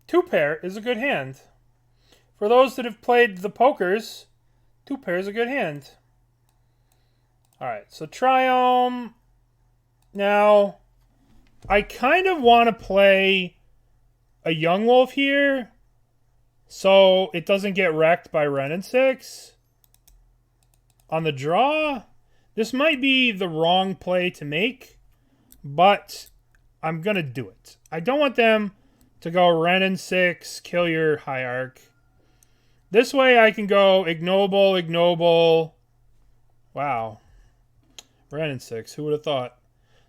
2 pair is a good hand. For those that have played the pokers, 2 pair is a good hand. Alright, so Triome. Now, I kind of want to play a Yawgmoth here so it doesn't get wrecked by Wrenn and 6. On the draw, this might be the wrong play to make, but I'm going to do it. I don't want them to go Wrenn and 6, kill your Hierarch. This way I can go Ignoble. Wow. Wrenn and 6, who would have thought?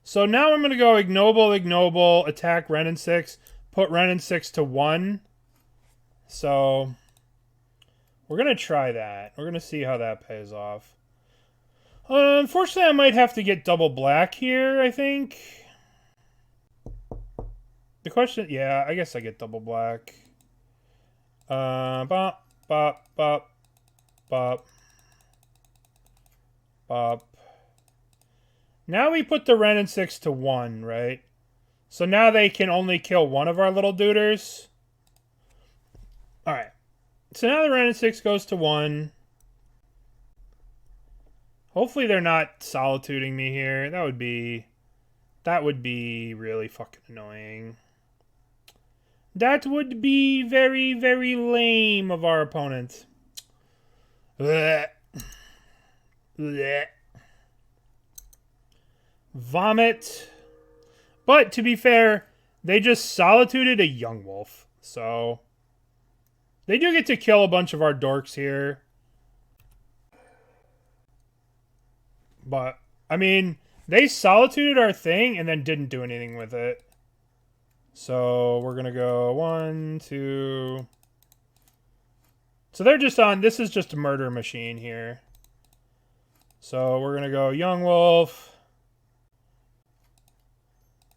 So now I'm going to go Ignoble, attack Wrenn and 6, put Wrenn and 6 to 1. So we're going to try that. We're going to see how that pays off. Unfortunately, I might have to get double black here, I think. The question... Yeah, I guess I get double black. Bop, bop, bop, bop, bop. Now we put the Wrenn and 6 to 1, right? So now they can only kill one of our little duders. Alright. So now the Wrenn and 6 goes to 1. Hopefully they're not solituding me here. That would be really fucking annoying. That would be very, very lame of our opponent. Blech. Blech. Vomit. But, to be fair, they just solituded a Yawgmoth. So, they do get to kill a bunch of our dorks here. But, I mean, they solituded our thing and then didn't do anything with it. So, we're going to go 1, 2... So, they're just on... This is just a murder machine here. So, we're going to go Yawgmoth.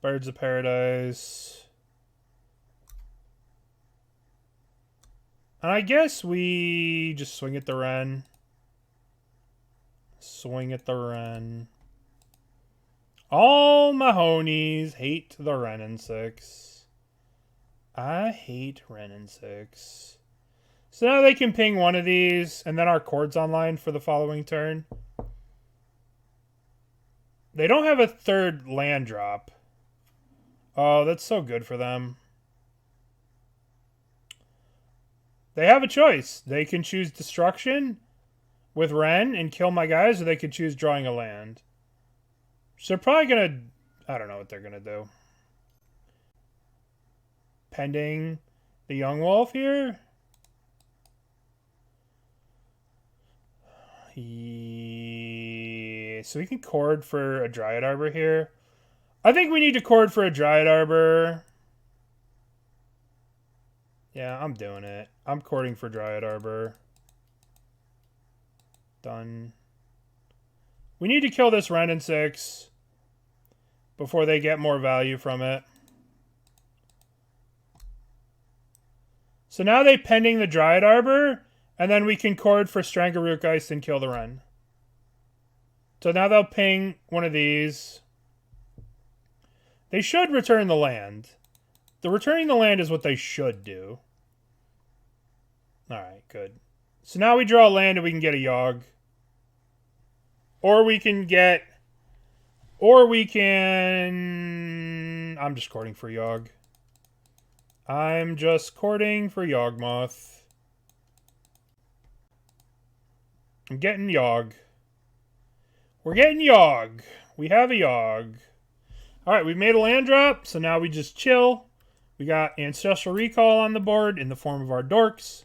Birds of Paradise. And I guess we just swing at the Wrenn. Swing at the Wrenn. All my honies hate the Wrenn and 6. I hate Wrenn and 6. So now they can ping one of these, and then our Chord's online for the following turn. They don't have a third land drop. Oh, that's so good for them. They have a choice. They can choose Destruction with Wrenn and kill my guys, or they could choose drawing a land. So they're probably going to... I don't know what they're going to do. Pending the Yawgmoth here. So we can Chord for a Dryad Arbor here. I think we need to Chord for a Dryad Arbor. Yeah, I'm doing it. I'm Chording for Dryad Arbor. Done. We need to kill this Wrenn and 6 before they get more value from it. So now they pending the Dryad Arbor, and then we can Chord for Strangleroot Geist and kill the Wrenn. So now they'll ping one of these. They should return the land. The returning the land is what they should do. Alright, good. So now we draw a land and we can get a Yawg. Or we can get... Or we can... I'm just courting for Yawg. I'm just courting for Yawgmoth. I'm getting Yawg. We're getting Yawg. We have a Yawg. Alright, we made a land drop, so now we just chill. We got Ancestral Recall on the board in the form of our dorks.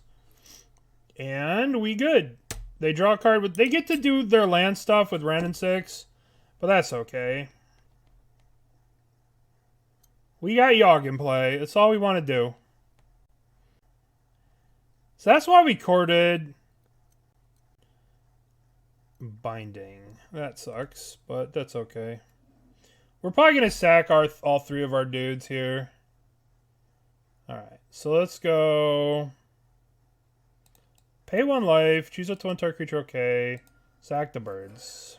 And we good. They draw a card with... They get to do their land stuff with Wrenn and 6, but that's okay. We got Yawg in play. That's all we want to do. So that's why we courted Binding. That sucks, but that's okay. We're probably going to sack all three of our dudes here. Alright, so let's go... Pay 1 life, choose up to 1 target creature, okay. Sack the birds.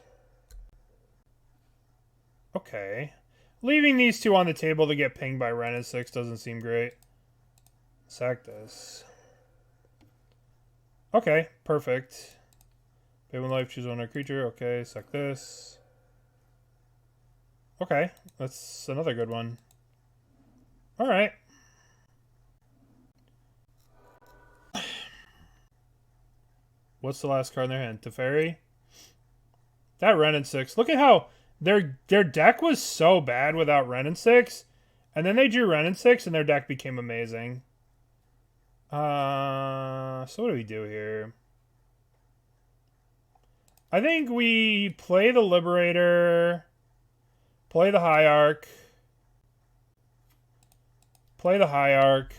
Okay. Leaving these two on the table to get pinged by Wrenn and 6 doesn't seem great. Sack this. Okay, perfect. Pay 1 life, choose 1 creature, okay, sack this. Okay, that's another good one. Alright. What's the last card in their hand? Teferi? That Wrenn and 6. Look at how their deck was so bad without Wrenn and 6. And then they drew Wrenn and 6 and their deck became amazing. So what do we do here? I think we play the Liberator. Play the Hierarch. Play the Hierarch.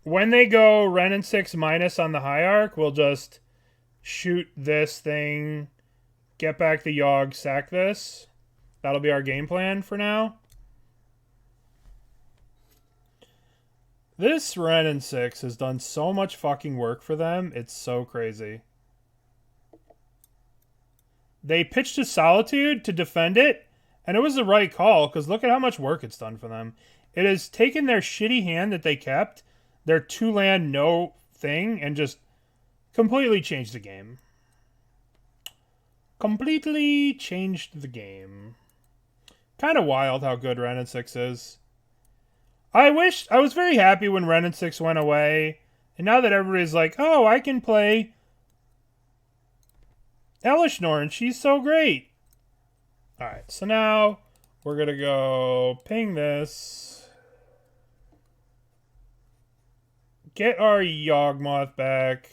When they go Wrenn and 6 minus on the Hierarch, we'll just... shoot this thing, get back the Yawg, sack this. That'll be our game plan for now. This Ren and 6 has done so much fucking work for them. It's so crazy. They pitched a Solitude to defend it, and it was the right call, because look at how much work it's done for them. It has taken their shitty hand that they kept, their 2-land no thing, and just completely changed the game. Completely changed the game. Kind of wild how good Ren and 6 is. I was very happy when Ren and 6 went away, and now that everybody's like, oh, I can play Elishnorn, and she's so great. Alright, so now we're going to go ping this. Get our Yawgmoth back.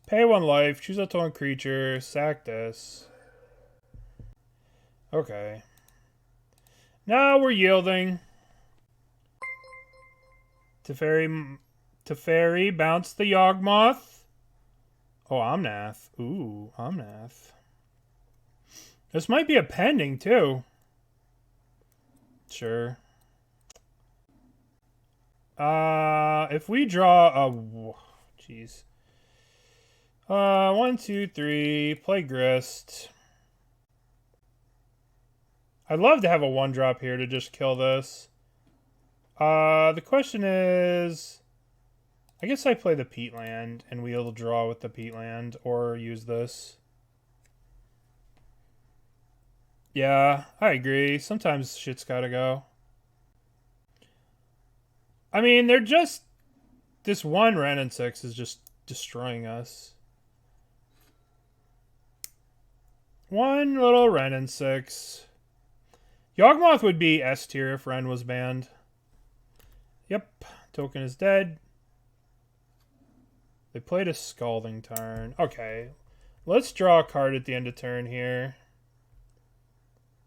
Pay 1 life, choose a token creature, sack this. Okay. Now we're yielding. Teferi, bounce the Yawgmoth. Oh, Omnath. Ooh, Omnath. This might be a pending, too. Sure. If we draw a... Jeez. 1, 2, 3. Play Grist. I'd love to have a 1-drop here to just kill this. The question is... I guess I play the Peatland, and we'll draw with the Peatland, or use this. Yeah, I agree. Sometimes shit's gotta go. I mean, they're just... This one Ren and 6 is just destroying us. One little Ren and 6. Yawgmoth would be S tier if Ren was banned. Yep, token is dead. They played a Scalding Tarn. Okay, let's draw a card at the end of turn here.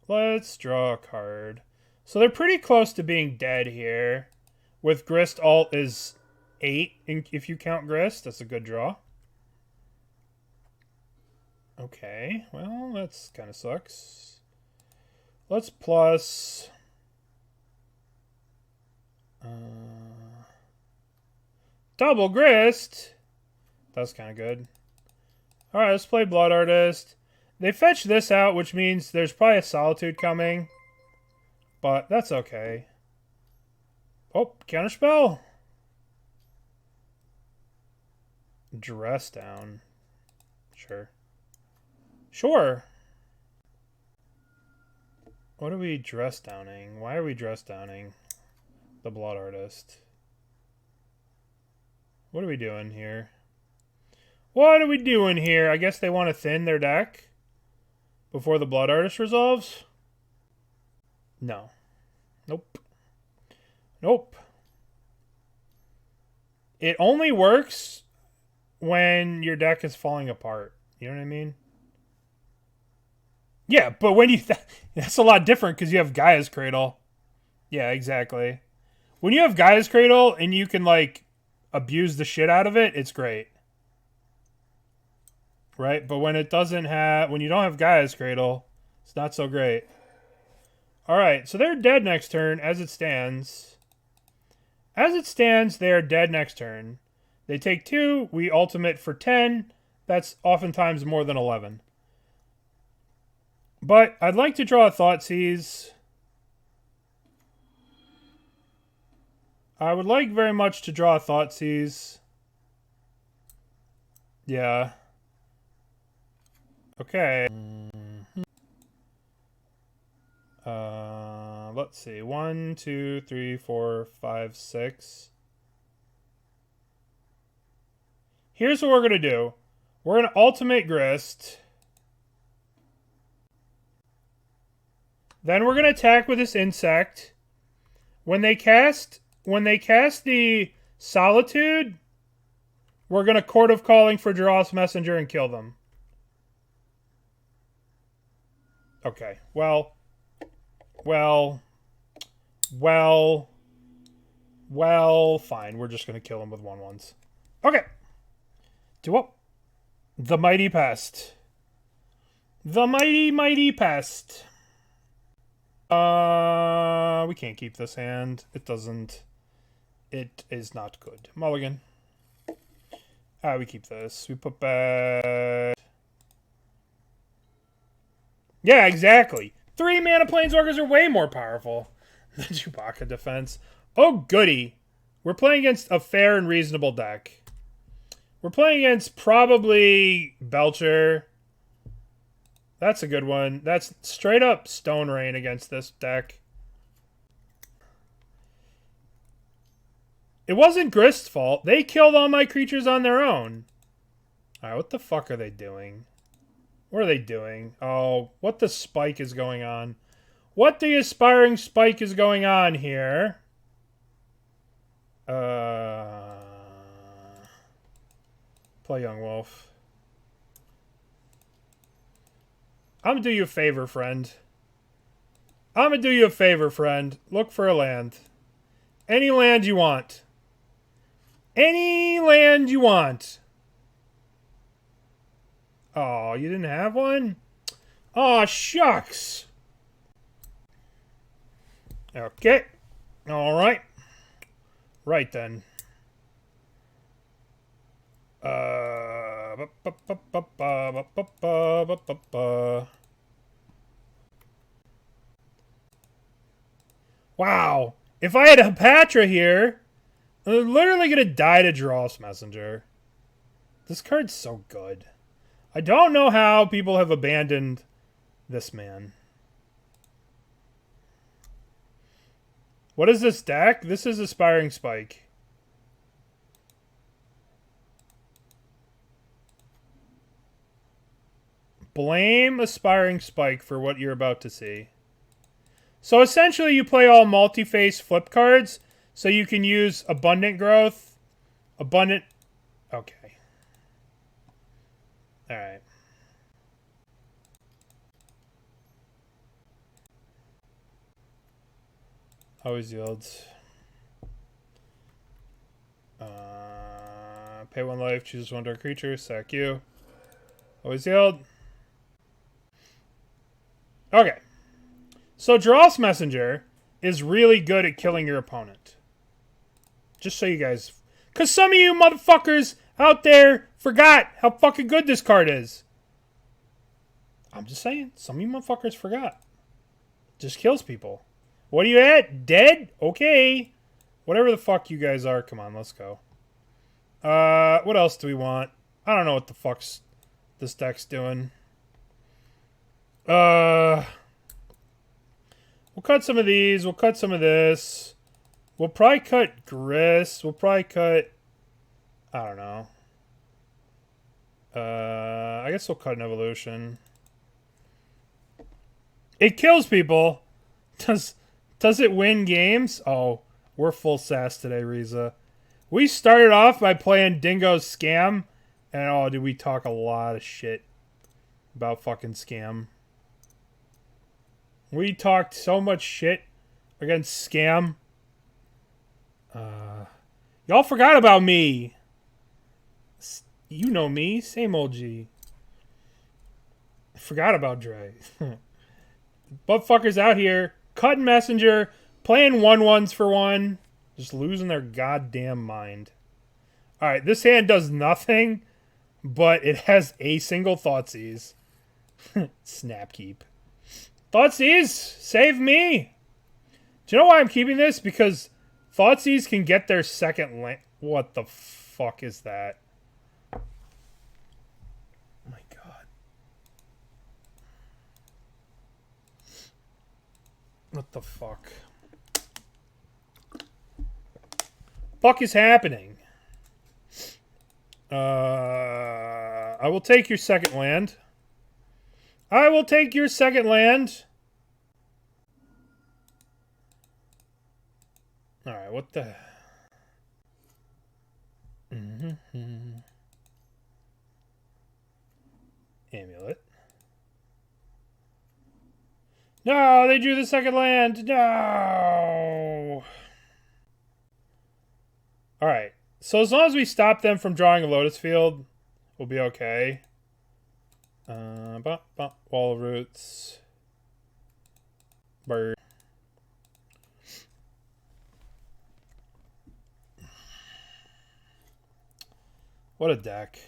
Let's draw a card. So they're pretty close to being dead here. With Grist, alt is 8 if you count Grist. That's a good draw. Okay, well, that's kind of sucks. Let's plus... double Grist. That's kind of good. Alright, let's play Blood Artist. They fetch this out, which means there's probably a Solitude coming. But that's okay. Oh, counterspell. Dress down. Sure. Sure. What are we dress downing? Why are we dress downing the Blood Artist? What are we doing here? What are we doing here? I guess they want to thin their deck before the Blood Artist resolves? No. Nope. Nope. It only works when your deck is falling apart. You know what I mean? Yeah, but when you... that's a lot different because you have Gaia's Cradle. Yeah, exactly. When you have Gaia's Cradle and you can, like, abuse the shit out of it, it's great. Right? But when it doesn't have... when you don't have Gaia's Cradle, it's not so great. Alright, so they're dead next turn as it stands. As it stands, they are dead next turn. They take 2, we ultimate for 10. That's oftentimes more than 11. But I'd like to draw a Thoughtseize. I would like very much to draw a Thoughtseize. Yeah. Okay. Let's see. 1, 2, 3, 4, 5, 6. Here's what we're going to do. We're going to ultimate Grist. Then we're going to attack with this insect. When they cast the Solitude, we're going to Chord of Calling for Geralf's Messenger and kill them. Okay. Well, fine. We're just going to kill them with 1/1s. Okay. Do up. The Mighty Pest. The Mighty Pest. We can't keep this hand. It it is not good. Mulligan. We keep this. We put back... Yeah, exactly. 3 mana Planeswalkers are way more powerful than Chewbacca defense. Oh, goody. We're playing against a fair and reasonable deck. We're playing against probably Belcher. That's a good one. That's straight up Stone Rain against this deck. It wasn't Grist's fault. They killed all my creatures on their own. Alright, what the fuck are they doing? What are they doing? Oh, what the spike is going on? What the aspiring spike is going on here? Play Young Wolf. I'm gonna do you a favor, friend. I'm gonna do you a favor, friend. Look for a land. Any land you want. Any land you want. Oh, you didn't have one? Oh, shucks. Okay. All right. Right then. Wow. If I had a Patra here, I'm literally going to die to Geralf's Messenger. This card's so good. I don't know how people have abandoned this man. What is this deck? This is Aspiring Spike. Blame Aspiring Spike for what you're about to see. So essentially you play all multi-face flip cards so you can use Abundant Growth. Abundant... Okay. Alright. Always yields. Pay 1 life, choose 1 dark creature, sack you. Always yield. Okay. So Geralf's Messenger is really good at killing your opponent. Just so you guys... Because some of you motherfuckers out there forgot how fucking good this card is. I'm just saying. Some of you motherfuckers forgot. Just kills people. What are you at? Dead? Okay. Whatever the fuck you guys are. Come on, let's go. What else do we want? I don't know what the fuck's this deck's doing. We'll cut some of these. We'll cut some of this. We'll probably cut Grist. We'll probably cut... I don't know. I guess we'll cut an Evolution. It kills people. Does it win games? Oh, we're full sass today, Riza. We started off by playing Dingo's Scam. And oh, did we talk a lot of shit about fucking Scam. We talked so much shit against Scam. Y'all forgot about me. You know me. Same old G. Forgot about Dre. Buttfuckers out here. Cutting Messenger. Playing 1/1s for 1. Just losing their goddamn mind. Alright, this hand does nothing. But it has a single Thoughtseize. Snapkeep. Thoughtseize, save me. Do you know why I'm keeping this? Because Thoughtseize can get their second land. What the fuck is that? Oh my god. What the fuck? Fuck is happening? I will take your second land. I will take your second land. Alright, what the... Amulet. No, they drew the second land. No. Alright. So as long as we stop them from drawing a Lotus Field, we'll be okay. Wall of Roots. Bird. What a deck.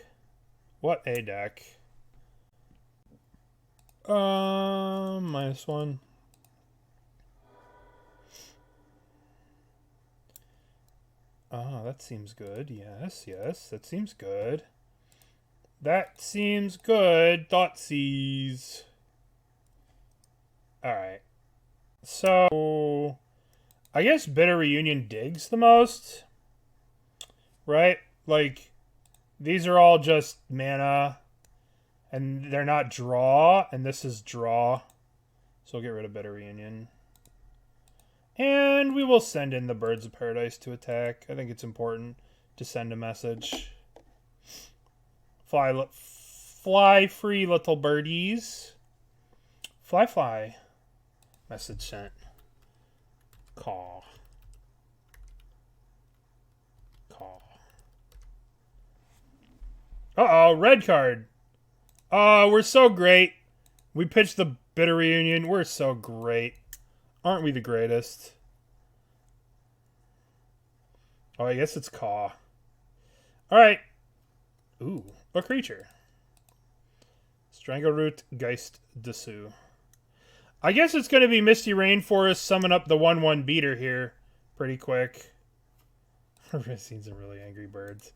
What a deck. -1. Oh, that seems good. Yes, yes, that seems good. That seems good. Thoughtseize. Alright. So, I guess Bitter Reunion digs the most. Right? Like, these are all just mana. And they're not draw. And this is draw. So we'll get rid of Bitter Reunion. And we will send in the Birds of Paradise to attack. I think it's important to send a message. Fly free little birdies. Fly, fly. Message sent. Caw. Caw. Uh-oh, red card. Oh, we're so great. We pitched the Bitter Reunion. We're so great. Aren't we the greatest? Oh, I guess it's Caw. Alright. Ooh, a creature. Strangleroot Geist Dessous. I guess it's going to be Misty Rainforest summon up the 1/1 beater here pretty quick. I've seen some really angry birds.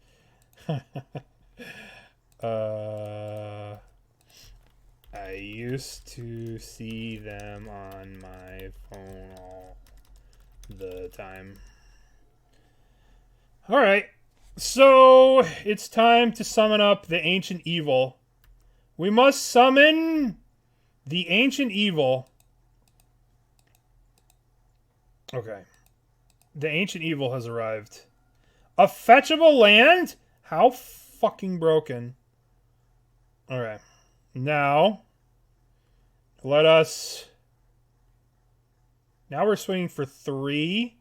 I used to see them on my phone all the time. Alright, so it's time to summon up the Ancient Evil. We must summon the Ancient Evil. Okay. The Ancient Evil has arrived. A fetchable land? How fucking broken. Alright. Now, let us... Now we're swinging for 3.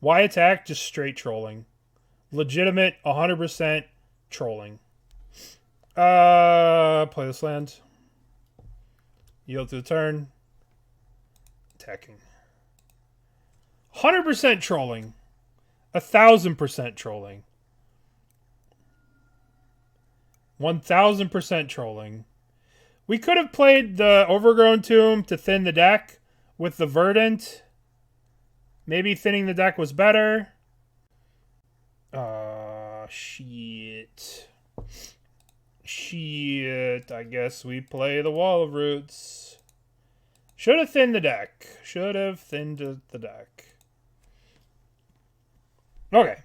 Why attack? Just straight trolling. Legitimate, 100% trolling. Play this land. Yield to the turn. Attacking. 100% trolling. 1,000% trolling. 1,000% trolling. We could have played the Overgrown Tomb to thin the deck with the Verdant. Maybe thinning the deck was better. Shit. Shit. I guess we play the Wall of Roots. Should have thinned the deck. Should have thinned the deck. Okay.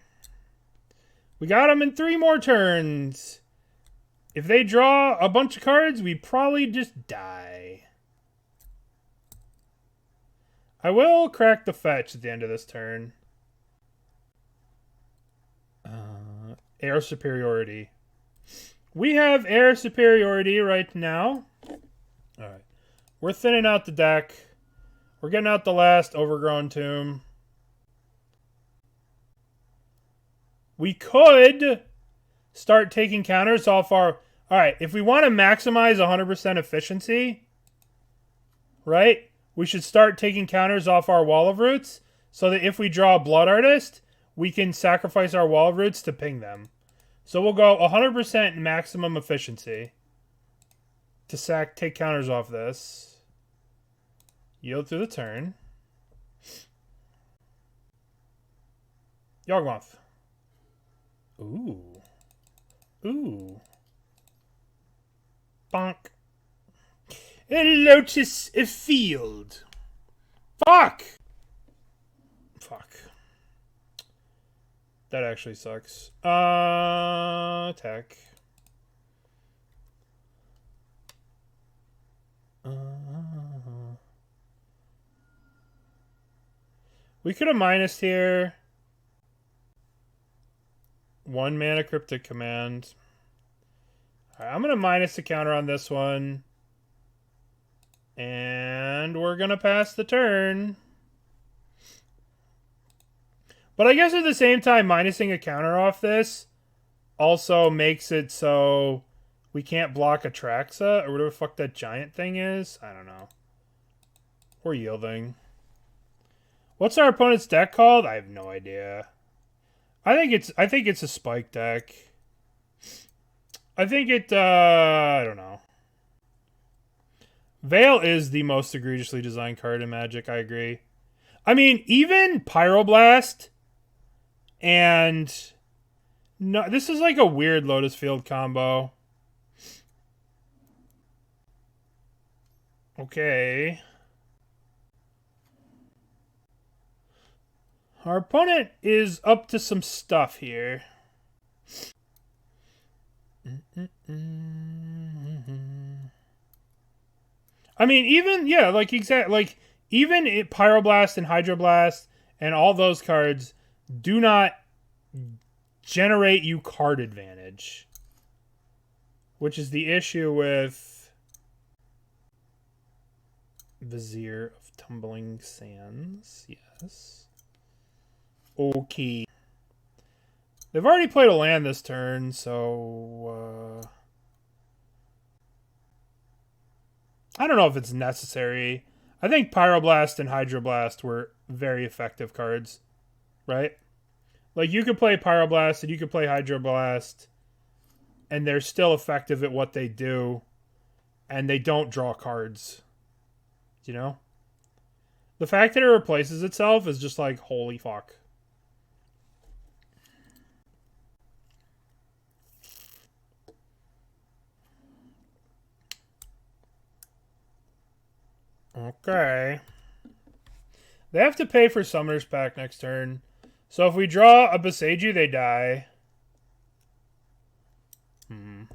We got them in 3 more turns. If they draw a bunch of cards, we probably just die. I will crack the fetch at the end of this turn. Air Superiority. We have Air Superiority right now. Alright. We're thinning out the deck. We're getting out the last Overgrown Tomb. We could start taking counters off our... Alright, if we want to maximize 100% efficiency, right, we should start taking counters off our Wall of Roots so that if we draw a Blood Artist, we can sacrifice our Wall of Roots to ping them. So we'll go 100% maximum efficiency to take counters off this. Yield through the turn. Yawgmoth. Ooh. Ooh. Bonk. A Lotus Field. Fuck! Fuck. That actually sucks. Attack. We could have minused here. 1 mana Cryptic Command. Alright, I'm going to minus the counter on this one. And we're going to pass the turn. But I guess at the same time, minusing a counter off this also makes it so we can't block Atraxa or whatever the fuck that giant thing is. I don't know. We're yielding. What's our opponent's deck called? I have no idea. I think it's a spike deck. I think it, I don't know. Veil is the most egregiously designed card in Magic, I agree. I mean, even Pyroblast and... No, this is like a weird Lotus Field combo. Okay. Our opponent is up to some stuff here. I mean, even, yeah, like, even Pyroblast and Hydroblast and all those cards do not generate you card advantage. Which is the issue with Vizier of Tumbling Sands. Yes. Okay. They've already played a land this turn, so... I don't know if it's necessary. I think Pyroblast and Hydroblast were very effective cards, right? Like, you could play Pyroblast and you could play Hydroblast, and they're still effective at what they do, and they don't draw cards. You know? The fact that it replaces itself is just like, holy fuck. Okay. They have to pay for Summoner's Pact next turn. So if we draw a Boseiju, they die.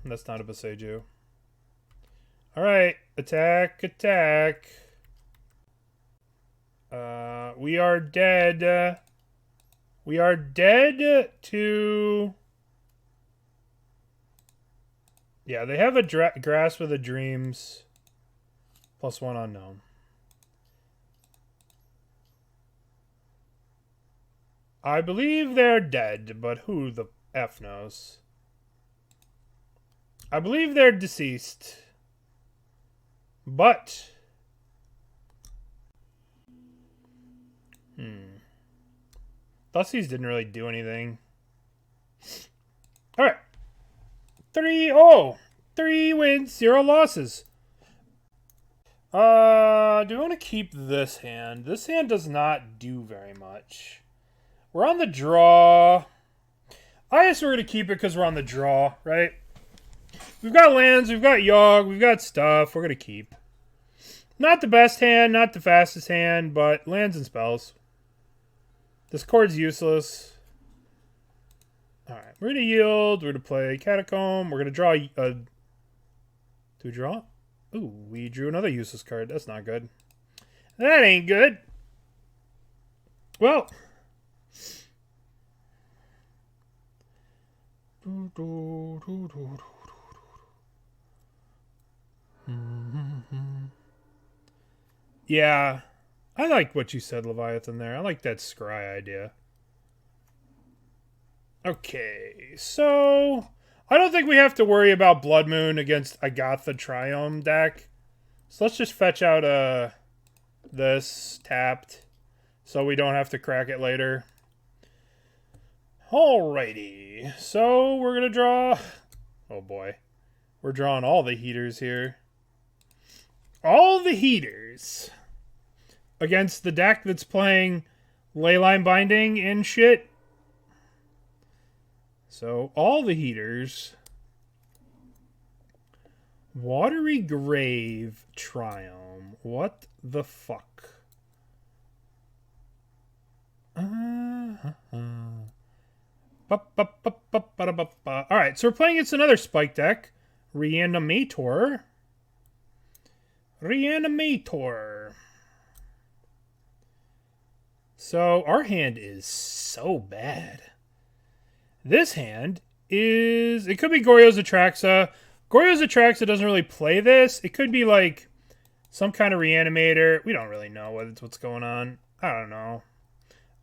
That's not a Boseiju. Alright. Attack, attack. We are dead. We are dead to... Yeah, they have a Grasp of the Dreams. +1 unknown. I believe they're dead, but who the F knows? I believe they're deceased. But... Thoughtseize didn't really do anything. Alright. 3-0. 3 wins, 0 losses. Do I want to keep this hand? This hand does not do very much. We're on the draw. I guess we're going to keep it because we're on the draw, right? We've got lands, we've got Yawg, we've got stuff. We're going to keep. Not the best hand, not the fastest hand, but lands and spells. This card's useless. Alright, we're going to yield. We're going to play Catacomb. We're going to draw a... Do we draw? Ooh, we drew another useless card. That's not good. That ain't good. Well... Yeah, I like what you said, Leviathan, there. I like that scry idea. Okay, so... I don't think we have to worry about Blood Moon against Agatha Triome deck. So let's just fetch out this tapped so we don't have to crack it later. Alrighty, so we're going to draw... Oh boy, we're drawing all the heaters here. All the heaters against the deck that's playing Leyline Binding and shit. So, all the heaters. Watery Grave Triome. What the fuck? Alright, so we're playing against another Spike deck. Reanimator. So, our hand is so bad. This hand is... It could be Goryo's Atraxa. Goryo's Atraxa doesn't really play this. It could be like some kind of Reanimator. We don't really know what's going on. I don't know.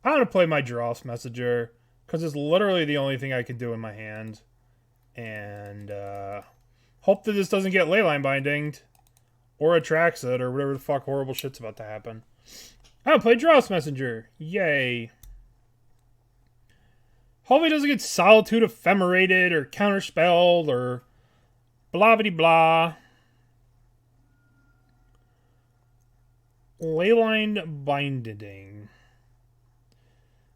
I'm going to play my Geralf's Messenger because it's literally the only thing I can do in my hand. And hope that this doesn't get Leyline Bindinged or Atraxa or whatever the fuck horrible shit's about to happen. I'm going to play Geralf's Messenger. Yay. Hopefully it doesn't get Solitude Ephemerated or Counterspelled or blah blah blah. Leyline Binding.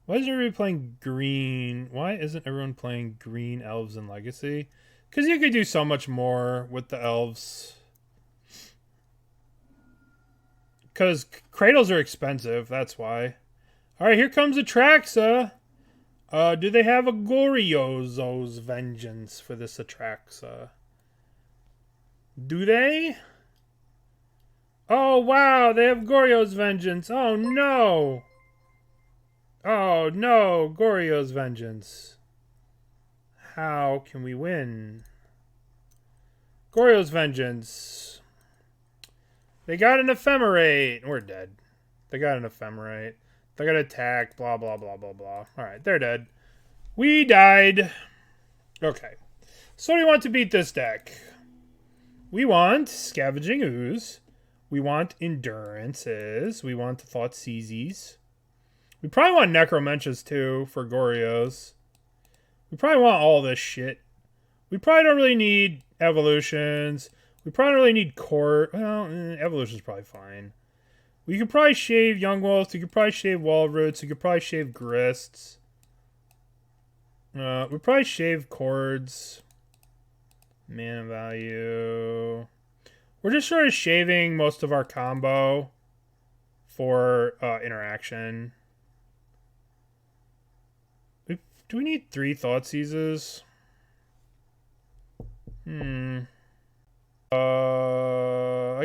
Why is everybody playing green? Why isn't everyone playing green elves in Legacy? Because you could do so much more with the elves. Because cradles are expensive, that's why. Alright, here comes Atraxa. Do they have a Goryozo's Vengeance for this Atraxa? Do they? Oh, wow, they have Goryo's Vengeance. Oh, no. Oh, no, Goryo's Vengeance. How can we win? Goryo's Vengeance. They got an Ephemerate. We're dead. They got an Ephemerate. They got attack, blah, blah, blah, blah, blah. Alright, they're dead. We died. Okay. So what do we want to beat this deck? We want Scavenging Ooze. We want Endurances. We want Thoughtseizes. We probably want Necromentias too for Goryos. We probably want all this shit. We probably don't really need Evolutions. We probably don't really need Core. Well, Evolution's probably fine. We could probably shave Yawgmoth. We could probably shave Walroots. We could probably shave Grists. We probably shave Chords. Mana value. We're just sort of shaving most of our combo for interaction. Do we need 3 Thoughtseizes? I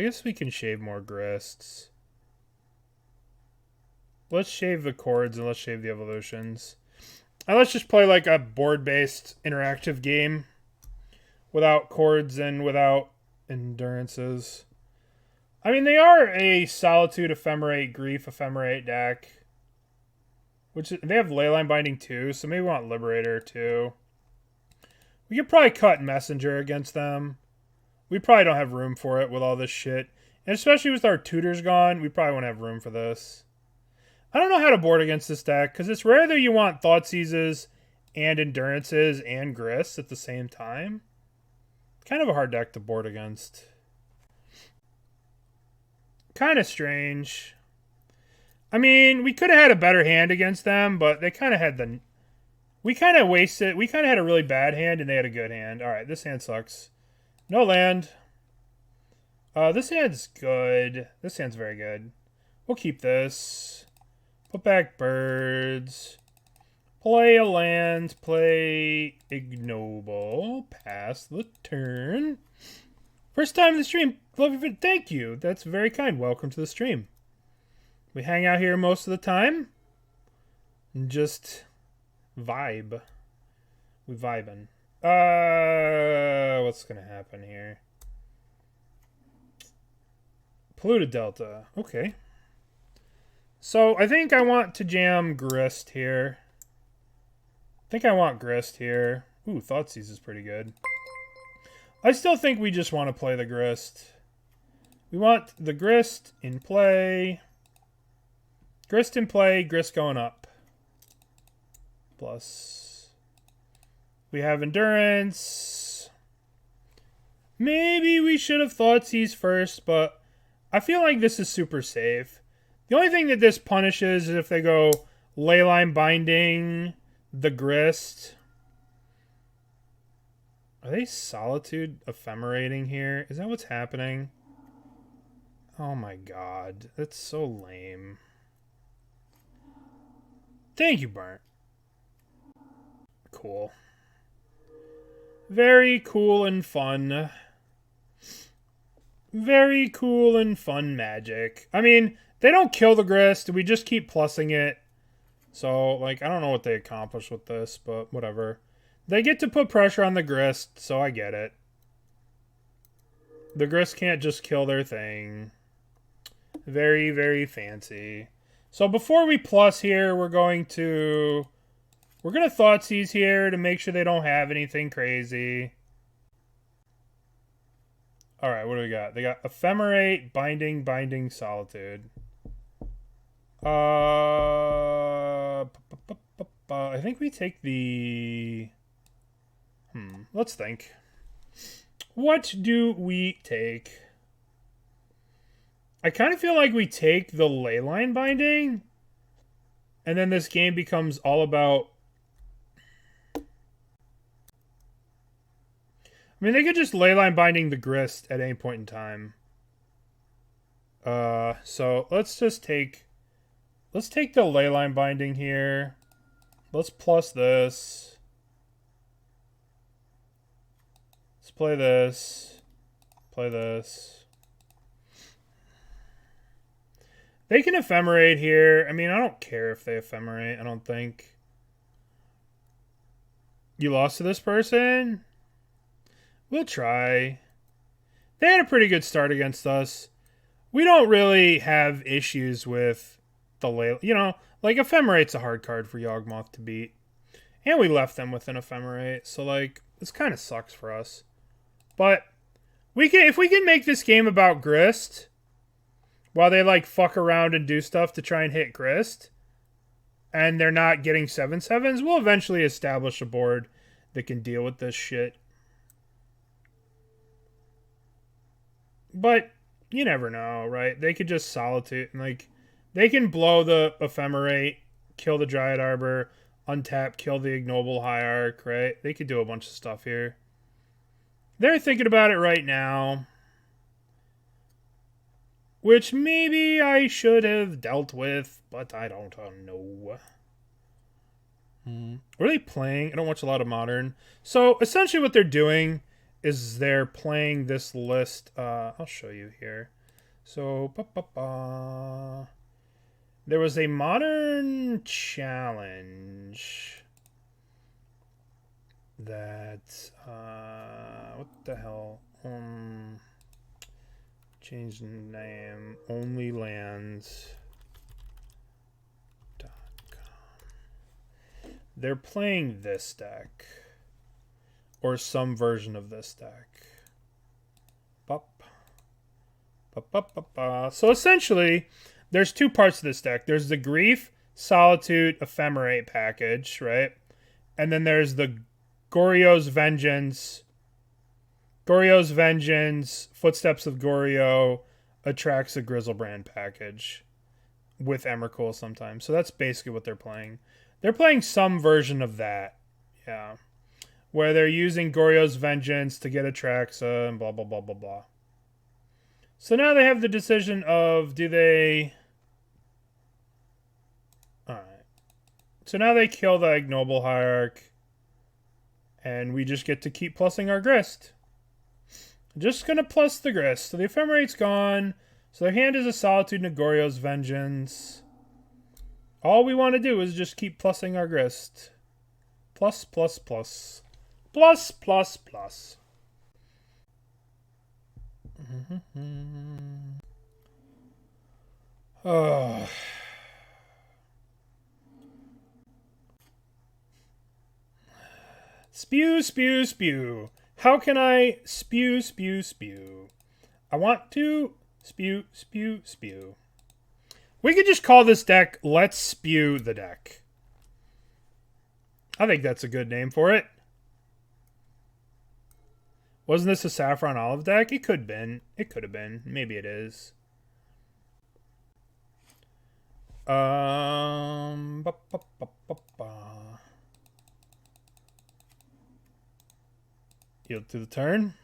guess we can shave more Grists. Let's shave the Chords and let's shave the Evolutions. And let's just play like a board-based interactive game without Chords and without Endurances. I mean, they are a Solitude Ephemerate, Grief Ephemerate deck. Which they have Leyline Binding too, so maybe we want Liberator too. We could probably cut Messenger against them. We probably don't have room for it with all this shit. And especially with our tutors gone, we probably won't have room for this. I don't know how to board against this deck, because it's rare that you want Thoughtseizes and Endurances and Grists at the same time. Kind of a hard deck to board against. Kind of strange. I mean, we could have had a better hand against them, but they kind of had the... We kind of wasted... We kind of had a really bad hand, and they had a good hand. Alright, this hand sucks. No land. This hand's good. This hand's very good. We'll keep this. Put back birds. Play a land. Play Ignoble. Pass the turn. First time in the stream. Love you. Thank you. That's very kind. Welcome to the stream. We hang out here most of the time. And just vibe. We vibing. What's gonna happen here? Polluted Delta. Okay. So, I think I want to jam Grist here. I think I want Grist here. Ooh, Thoughtseize is pretty good. I still think we just want to play the Grist. We want the Grist in play. Grist in play, Grist going up. Plus, we have Endurance. Maybe we should have Thoughtseize first, but I feel like this is super safe. The only thing that this punishes is if they go Leyline Binding, the Grist. Are they Solitude Ephemerating here? Is that what's happening? Oh my god, that's so lame. Thank you, Burnt. Cool. Very cool and fun. Very cool and fun magic. I mean, they don't kill the Grist. We just keep plussing it. So, like, I don't know what they accomplished with this, but whatever. They get to put pressure on the Grist, so I get it. The Grist can't just kill their thing. Very, very fancy. So before we plus here, we're going to Thoughtseize here to make sure they don't have anything crazy. Alright, what do we got? They got Ephemerate, Binding, Solitude. I think we take the... let's think. What do we take? I kind of feel like we take the Leyline Binding, and then this game becomes all about... I mean, they could just Leyline Binding the Grist at any point in time. So let's just take... Let's take the Leyline Binding here. Let's plus this. Let's play this. Play this. They can ephemerate here. I mean, I don't care if they ephemerate. I don't think. You lost to this person? We'll try. They had a pretty good start against us. We don't really have issues with the... You know, like, Ephemerate's a hard card for Yawgmoth to beat. And we left them with an Ephemerate. So, like, this kind of sucks for us. But if we can make this game about Grist... while they, like, fuck around and do stuff to try and hit Grist, and they're not getting 7/7s, we'll eventually establish a board that can deal with this shit. But you never know, right? They could just Solitude, and, like, they can blow the Ephemerate, kill the Dryad Arbor, untap, kill the Ignoble Hierarch, right? They could do a bunch of stuff here. They're thinking about it right now. Which maybe I should have dealt with, but I don't know. What are they playing? I don't watch a lot of Modern. So, essentially what they're doing is they're playing this list. I'll show you here. So, there was a Modern challenge that... what the hell? Change name, onlylands.com. They're playing this deck. Or some version of this deck. So essentially, there's two parts of this deck. There's the Grief, Solitude, Ephemerate package, right? And then there's the Goryo's Vengeance, Footsteps of Goryo, attracts a Grizzlebrand package with Emrakul sometimes. So that's basically what they're playing. They're playing some version of that. Yeah. Where they're using Goryo's Vengeance to get Atraxa and blah, blah, blah, blah, blah. So now they have the decision of, do they... Alright. So now they kill the Ignoble Hierarch. And we just get to keep plussing our Grist. Just gonna plus the Grist. So the Ephemerate's gone. So their hand is a Solitude and a Goryo's Vengeance. All we want to do is just keep plussing our Grist. Plus, plus, plus. Plus, plus, plus. Oh. Spew, spew, spew. How can I spew, spew, spew? I want to spew, spew, spew. We could just call this deck Let's Spew the Deck. I think that's a good name for it. Wasn't this a Saffron Olive deck? It could have been. It could have been. Maybe it is. Yield to the turn.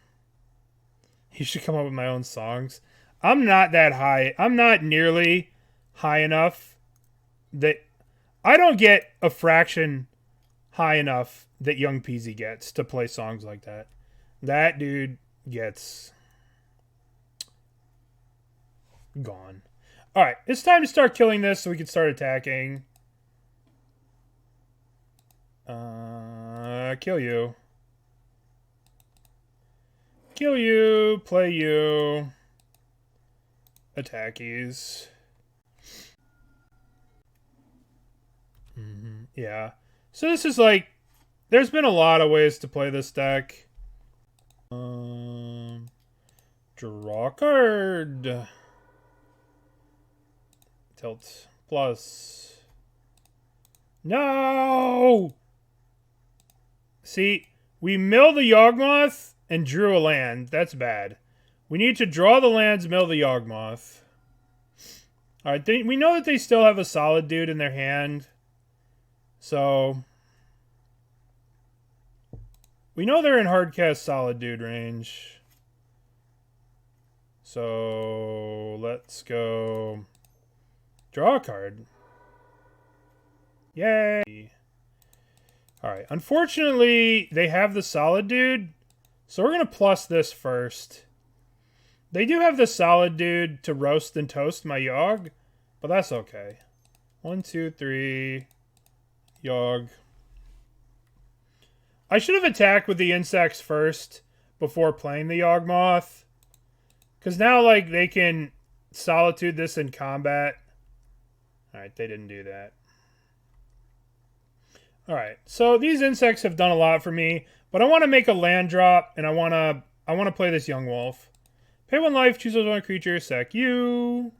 You should come up with my own songs. I'm not that high. I'm not nearly high enough that... I don't get a fraction high enough that Young Peasy gets to play songs like that. That dude gets gone. Alright, it's time to start killing this so we can start attacking. Kill you. Kill you, play you. Attackies. Yeah. So this is like, there's been a lot of ways to play this deck. Draw a card. Tilt plus. No! See, we milled the Yawgmoth and drew a land. That's bad. We need to draw the lands, mill the Yawgmoth. Alright, we know that they still have a solid dude in their hand. So... we know they're in hardcast solid dude range. So... let's go... draw a card. Yay! Alright, unfortunately, they have the solid dude. So we're going to plus this first. They do have the solid dude to roast and toast my Yawg, but that's okay. 1, 2, 3. Yawg. I should have attacked with the insects first before playing the Yawgmoth. Because now, like, they can solitude this in combat. Alright, they didn't do that. Alright, so these insects have done a lot for me, but I want to make a land drop, and I want to play this Young Wolf. Pay 1 life, choose one creature, sack you.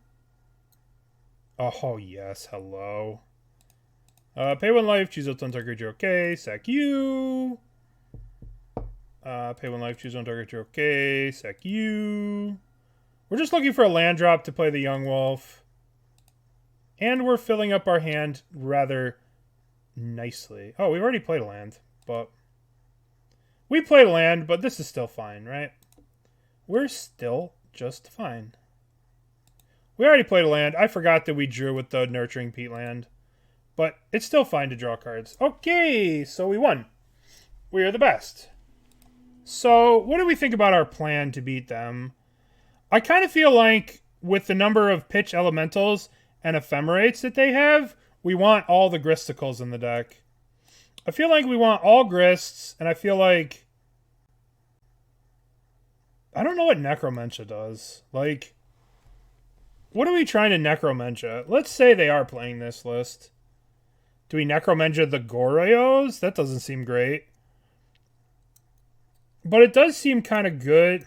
Oh, yes, hello. Pay 1 life, choose one target creature, okay, sack you. Pay 1 life, choose one target creature, okay, sack you. We're just looking for a land drop to play the Young Wolf. And we're filling up our hand rather nicely. Oh, we've already played a land, but... we played a land, but this is still fine, right? We're still just fine. We already played a land. I forgot that we drew with the Nurturing Peatland. But it's still fine to draw cards. Okay, so we won. We are the best. So, what do we think about our plan to beat them? I kind of feel like with the number of pitch elementals and ephemerates that they have, we want all the Gristicles in the deck. I feel like we want all Grists, and I feel like... I don't know what Necromentia does. Like, what are we trying to Necromentia? Let's say they are playing this list. Do we Necromentia the Gorayos? That doesn't seem great. But it does seem kind of good.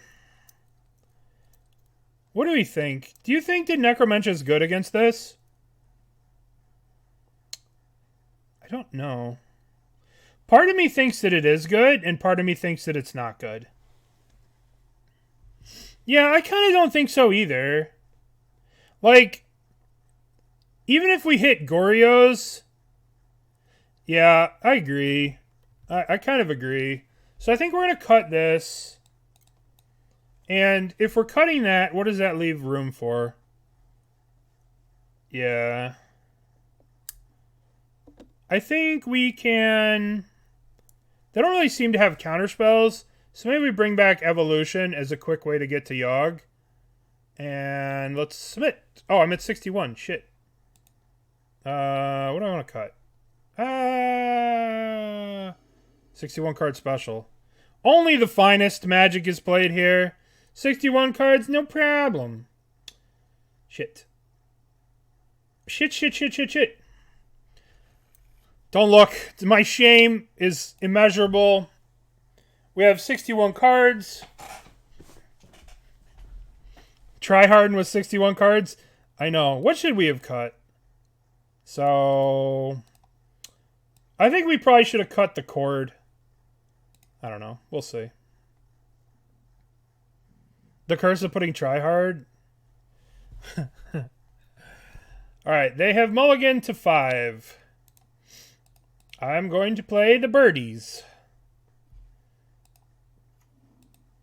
What do we think? Do you think that Necromentia is good against this? I don't know. Part of me thinks that it is good, and part of me thinks that it's not good. Yeah, I kind of don't think so either. Like, even if we hit Gorayos... yeah, I agree. I kind of agree. So I think we're going to cut this. And if we're cutting that, what does that leave room for? Yeah. I think we can... they don't really seem to have counterspells. So maybe we bring back Evolution as a quick way to get to Yawg. And let's submit. Oh, I'm at 61. Shit. What do I want to cut? 61 card special. Only the finest Magic is played here. 61 cards, no problem. Shit. Shit. Don't look. My shame is immeasurable. We have 61 cards. Tryhard with 61 cards. I know. What should we have cut? So... I think we probably should have cut the Chord. I don't know. We'll see. The curse of putting Tryhard. Alright, they have mulligan to 5. I'm going to play the birdies.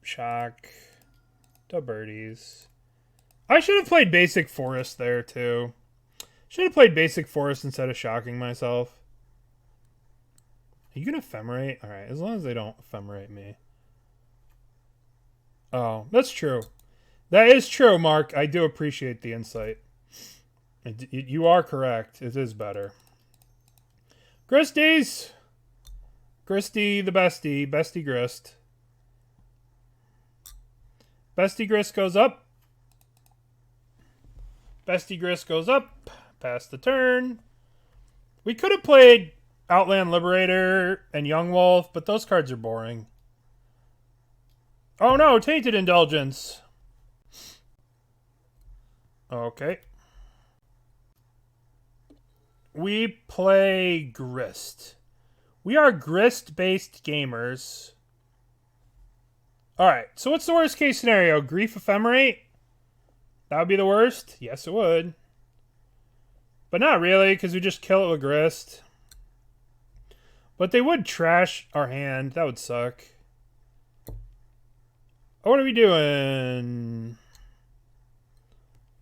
Shock. The birdies. I should have played basic forest there too. Should have played basic forest instead of shocking myself. Are you going to ephemerate? Alright, as long as they don't ephemerate me. Oh, that's true. That is true, Mark. I do appreciate the insight. You are correct. It is better. Gristies! Gristy the bestie. Bestie Grist. Bestie Grist goes up. Bestie Grist goes up. Pass the turn. We could have played Outland Liberator and Young Wolf, but those cards are boring. Oh no, Tainted Indulgence. Okay. we play Grist. We are Grist-based gamers. Alright, so what's the worst case scenario? Grief Ephemerate? That would be the worst? Yes, it would. But not really, because we just kill it with Grist. But they would trash our hand. That would suck. Oh, what are we doing?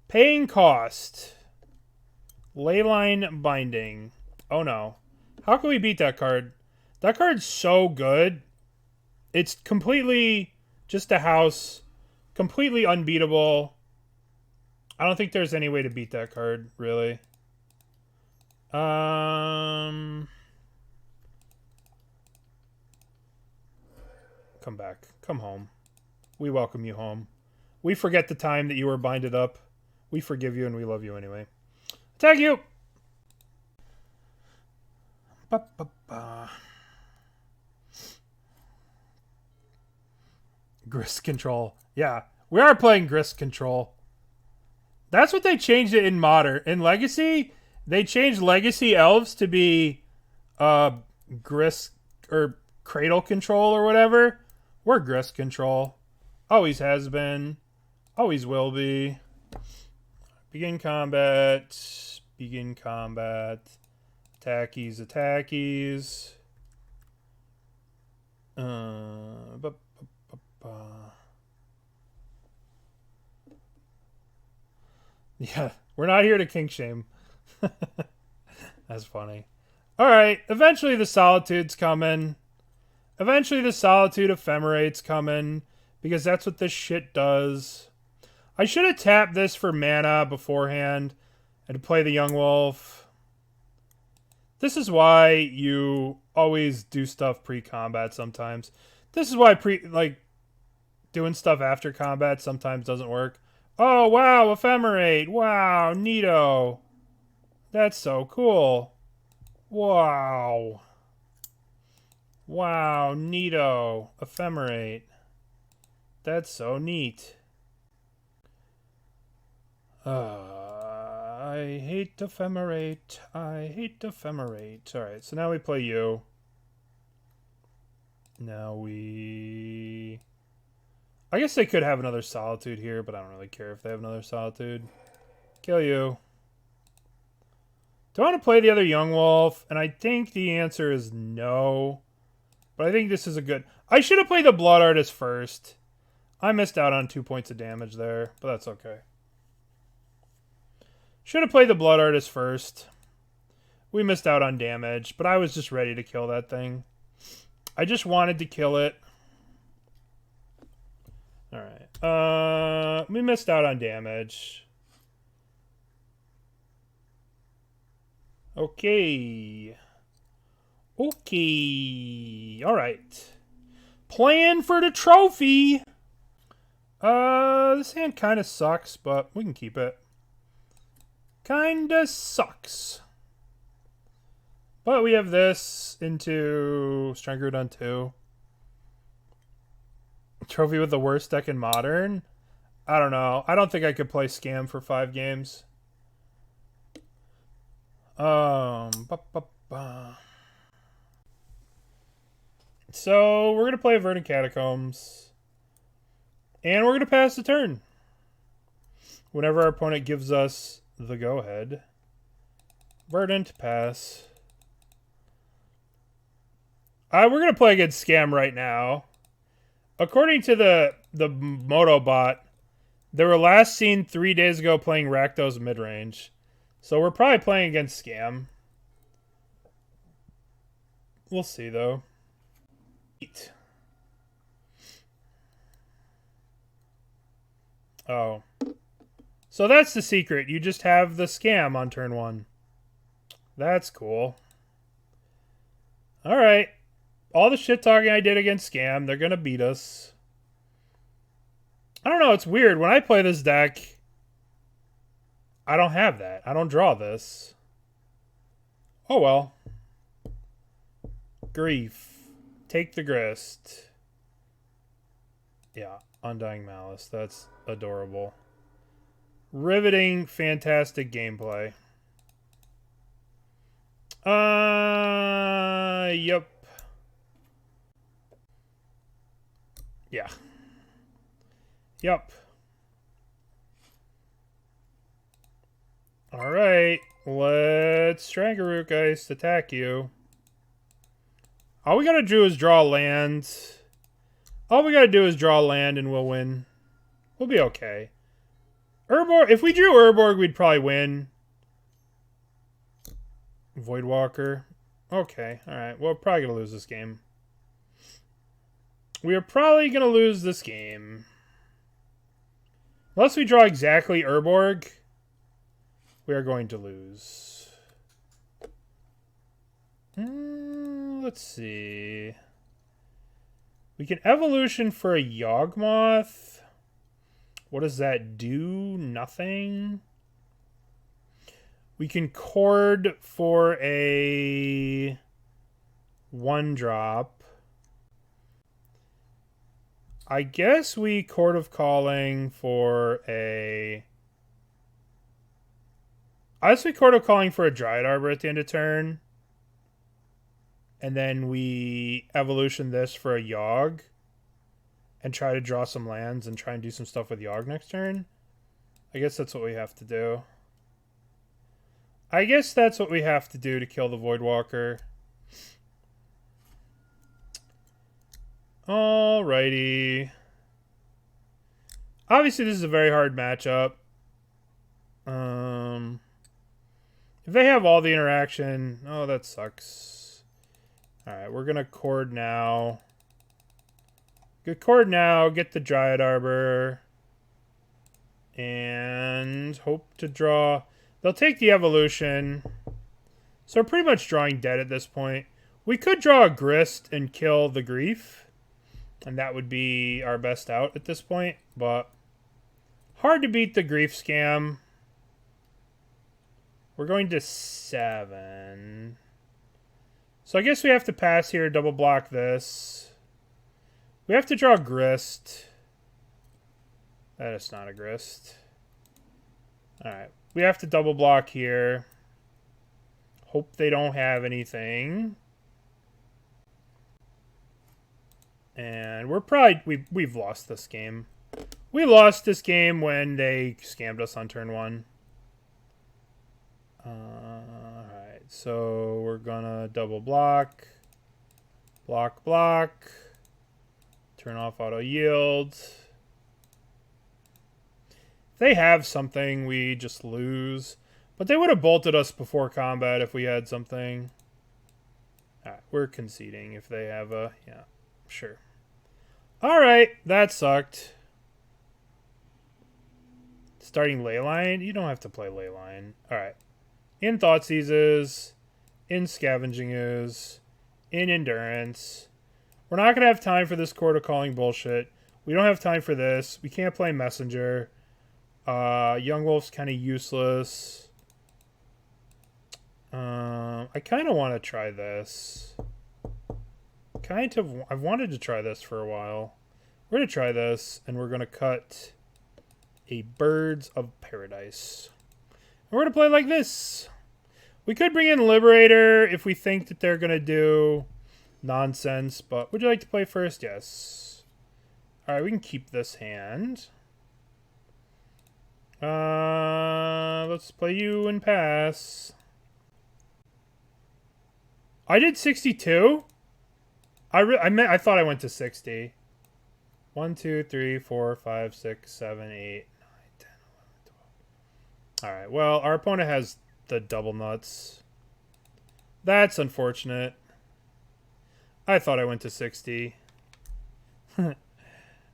Paying cost. Leyline Binding. Oh no. How can we beat that card? That card's so good. It's completely just a house. Completely unbeatable. I don't think there's any way to beat that card, really. Come back. Come home. We welcome you home. We forget the time that you were binded up. We forgive you and we love you anyway. Tag you! Ba-ba-ba. Grist Control. Yeah, we are playing Grist Control. That's what they changed it in Modern. In Legacy, they changed Legacy Elves to be Grist or Cradle Control or whatever. We're Grist Control. Always has been. Always will be. Begin combat. Begin combat. Attackies, attackies. Yeah, we're not here to kink shame. That's funny. Alright, eventually the Solitude's coming. Eventually the Solitude Ephemerate's coming. Because that's what this shit does. I should have tapped this for mana beforehand. And to play the Young Wolf. This is why you always do stuff pre-combat sometimes. This is why doing stuff after combat sometimes doesn't work. Oh, wow, Ephemerate. Wow, neato. That's so cool. Wow. Wow, neato. Ephemerate. That's so neat. I hate Ephemerate. I hate Ephemerate. Alright, so now we play you. Now we... I guess they could have another Solitude here, but I don't really care if they have another Solitude. Kill you. Do I want to play the other Young Wolf? And I think the answer is no. But I think this is a good... I should have played the Blood Artist first. I missed out on 2 points of damage there, but that's okay. Should have played the Blood Artist first. We missed out on damage, but I was just ready to kill that thing. I just wanted to kill it. Alright. We missed out on damage. Okay. Okay. Alright. Plan for the trophy! This hand kind of sucks, but we can keep it. Kinda sucks. But we have this into Strangleroot on 2. Trophy with the worst deck in Modern? I don't know. I don't think I could play Scam for 5 games. So we're going to play Verdant Catacombs. And we're going to pass the turn. Whenever our opponent gives us the go-ahead. Verdant, pass. We're going to play against Scam right now. According to the Motobot, they were last seen 3 days ago playing Rakdos midrange. So we're probably playing against Scam. We'll see, though. Oh. So that's the secret. You just have the Scam on turn 1. That's cool. Alright. All the shit talking I did against Scam, they're gonna beat us. I don't know, it's weird. When I play this deck, I don't have that. I don't draw this. Oh well. Grief. Take the Grist. Yeah, Undying Malice. That's adorable. Riveting, fantastic gameplay. Yep. Yeah. Yep. Alright. Let's Strangleroot Geist attack you. All we gotta do is draw land. All we gotta do is draw land and we'll win. We'll be okay. Urborg, if we drew Urborg, we'd probably win. Voidwalker. Okay, alright. We're probably gonna lose this game. We are probably gonna lose this game. Unless we draw exactly Urborg, we are going to lose. Let's see. We can evolution for a Yawgmoth. What does that do? Nothing. We can Chord for a 1-drop. I guess we Chord of Calling for a... I guess we Chord of Calling for a Dryad Arbor at the end of turn. And then we evolution this for a Yawg. And try to draw some lands and try and do some stuff with Yawg next turn. I guess that's what we have to do. I guess that's what we have to do to kill the Voidwalker. Alrighty. Obviously, this is a very hard matchup. If they have all the interaction... Oh, that sucks. Alright, we're going to Chord now. Good Chord now. Get the Dryad Arbor. And hope to draw... They'll take the evolution. So we're pretty much drawing dead at this point. We could draw a Grist and kill the Grief. And that would be our best out at this point. But hard to beat the Grief scam. We're going to 7. So I guess we have to pass here, double block this. We have to draw Grist. That is not a Grist. Alright. We have to double block here. Hope they don't have anything. And we're probably... We've lost this game. We lost this game when they scammed us on turn 1. Alright, so we're gonna double block. Block, block. Turn off auto yield. If they have something, we just lose. But they would have bolted us before combat if we had something. Alright, we're conceding if they have a... Yeah, sure. Alright, that sucked. Starting Leyline? You don't have to play Leyline. Alright. In Thoughtseizes. In Scavenging Ooze. In Endurance. We're not going to have time for this Chord of Calling bullshit. We don't have time for this. We can't play Messenger. Young Wolf's kind of useless. I kind of want to try this. I've wanted to try this for a while. We're going to try this, and we're going to cut a Birds of Paradise. And we're going to play like this. We could bring in Liberator if we think that they're going to do nonsense, but would you like to play first? Yes. Alright, we can keep this hand. Let's play you and pass. I did 62? I thought I went to 60. 1, 2, 3, 4, 5, 6, 7, 8, 9, 10, 11, 12. Alright, well, our opponent has the double nuts. That's unfortunate. I thought I went to 60.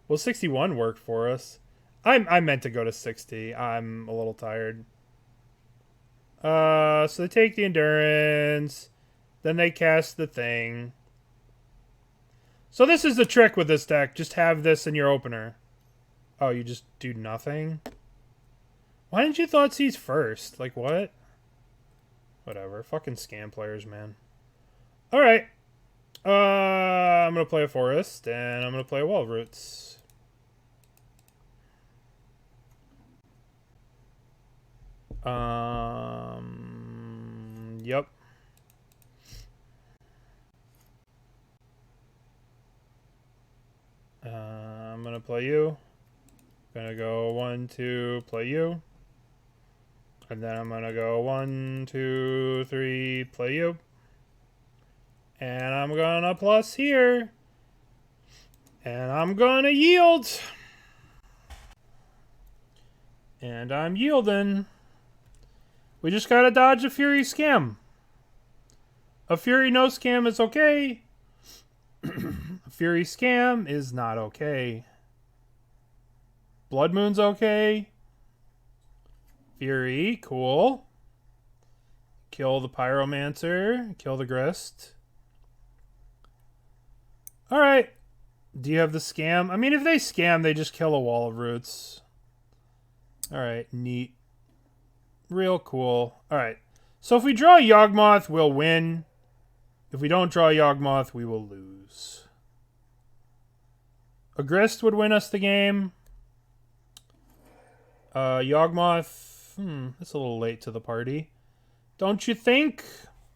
Well, 61 worked for us. I meant to go to 60. I'm a little tired. So they take the Endurance. Then they cast the thing. So this is the trick with this deck. Just have this in your opener. Oh, you just do nothing? Why didn't you Thoughtseize first? Like, what? Whatever. Fucking scam players, man. Alright. I'm going to play a Forest, and I'm going to play a Wall of Roots. Yep. gonna play you. Gonna go 1, 2, play you. And then I'm gonna go 1, 2, 3, play you. And I'm gonna plus here. And I'm gonna yield. And I'm yielding. We just gotta dodge a Fury scam. A Fury no scam is okay. A Fury scam is not okay. Blood Moon's okay. Fury, cool. Kill the Pyromancer. Kill the Grist. Alright. Do you have the scam? I mean, if they scam, they just kill a wall of roots. Alright, neat. Real cool. Alright. So if we draw a Yawgmoth, we'll win. If we don't draw a Yawgmoth, we will lose. A Grist would win us the game. Yawgmoth, that's a little late to the party. Don't you think?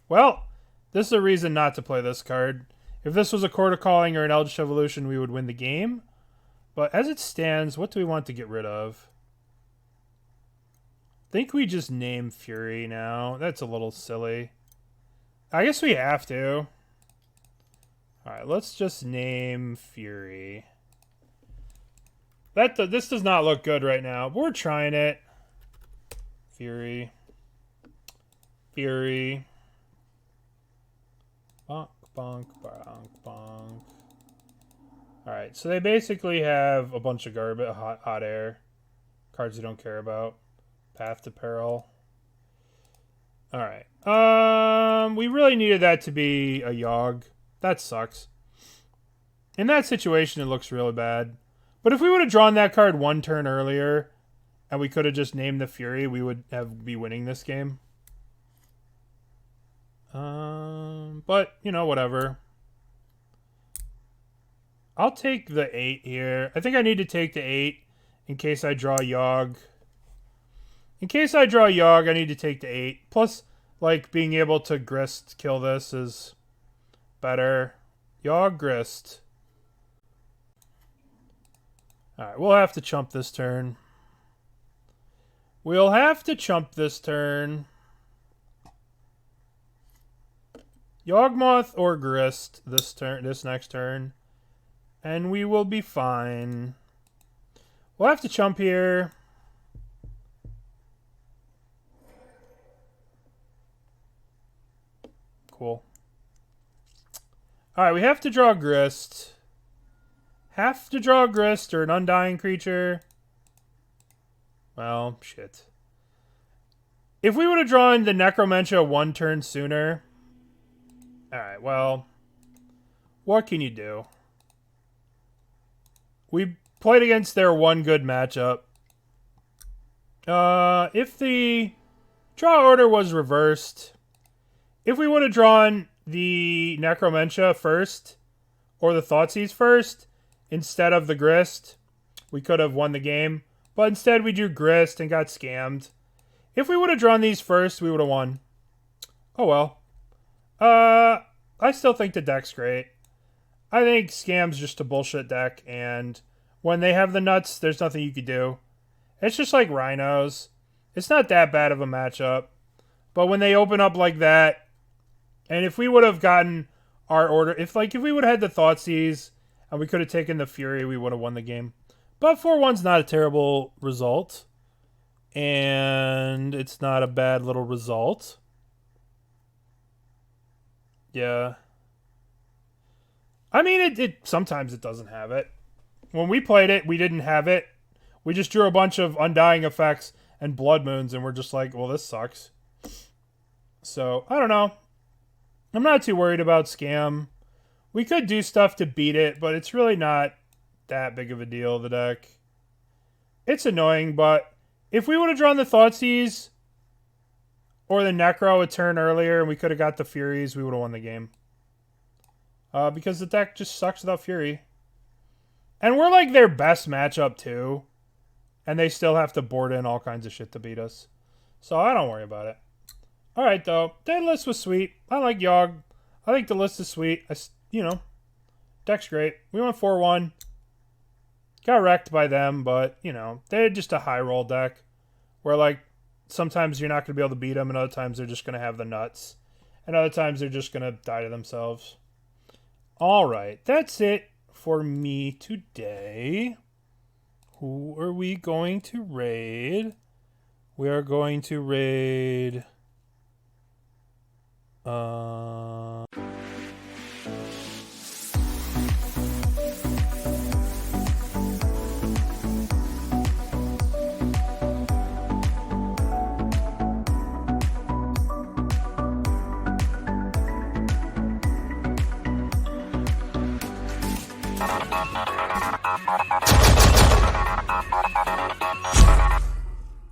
Well, this is a reason not to play this card. If this was a Chord of Calling or an Eldritch Evolution, we would win the game. But as it stands, what do we want to get rid of? I think we just name Fury now. That's a little silly. I guess we have to. Alright, let's just name Fury. This does not look good right now. But we're trying it. Fury. Fury. Bonk, bonk, bonk, bonk. Alright, so they basically have a bunch of garbage, hot air. Cards you don't care about. Path to Peril. Alright. We really needed that to be a Yawg. That sucks. In that situation, it looks really bad. But if we would have drawn that card one turn earlier, and we could have just named the Fury, we would be winning this game. But, you know, whatever. I'll take the 8 here. I think I need to take the 8 in case I draw Yawg. In case I draw Yawg, I need to take the 8. Plus, like, being able to Grist kill this is better. Yawg, Grist. Alright, we'll have to chump this turn. We'll have to chump this turn. Yawgmoth or Grist this next turn. And we will be fine. We'll have to chump here. Cool. Alright, we have to draw Grist. Have to draw a Grist or an Undying creature. Well, shit. If we would have drawn the Necromentia one turn sooner. Alright, well. What can you do? We played against their one good matchup. If the draw order was reversed. If we would have drawn the Necromentia first. Or the Thoughtseize first. Instead of the Grist, we could have won the game. But instead we drew Grist and got scammed. If we would have drawn these first, we would have won. Oh well. I still think the deck's great. I think Scam's just a bullshit deck, and when they have the nuts, there's nothing you could do. It's just like Rhinos. It's not that bad of a matchup. But when they open up like that, and if we would have gotten our order, if we would have had the Thoughtseize, and we could have taken the Fury, we would have won the game. But 4-1's not a terrible result. And it's not a bad little result. Yeah. I mean, it sometimes it doesn't have it. When we played it, we didn't have it. We just drew a bunch of Undying effects and Blood Moons, and we're just like, well, this sucks. So, I don't know. I'm not too worried about Scam. We could do stuff to beat it, but it's really not that big of a deal, the deck. It's annoying, but if we would have drawn the Thoughtseize or the Necro a turn earlier and we could have got the Furies, we would have won the game. Because the deck just sucks without Fury. And we're like their best matchup too. And they still have to board in all kinds of shit to beat us. So I don't worry about it. Alright though, that list was sweet. I like Yawg. I think the list is sweet. You know, deck's great. We went 4-1. Got wrecked by them, but, you know, they're just a high roll deck where, like, sometimes you're not going to be able to beat them, and other times they're just going to have the nuts. And other times they're just going to die to themselves. All right, that's it for me today. Who are we going to raid? We are going to raid...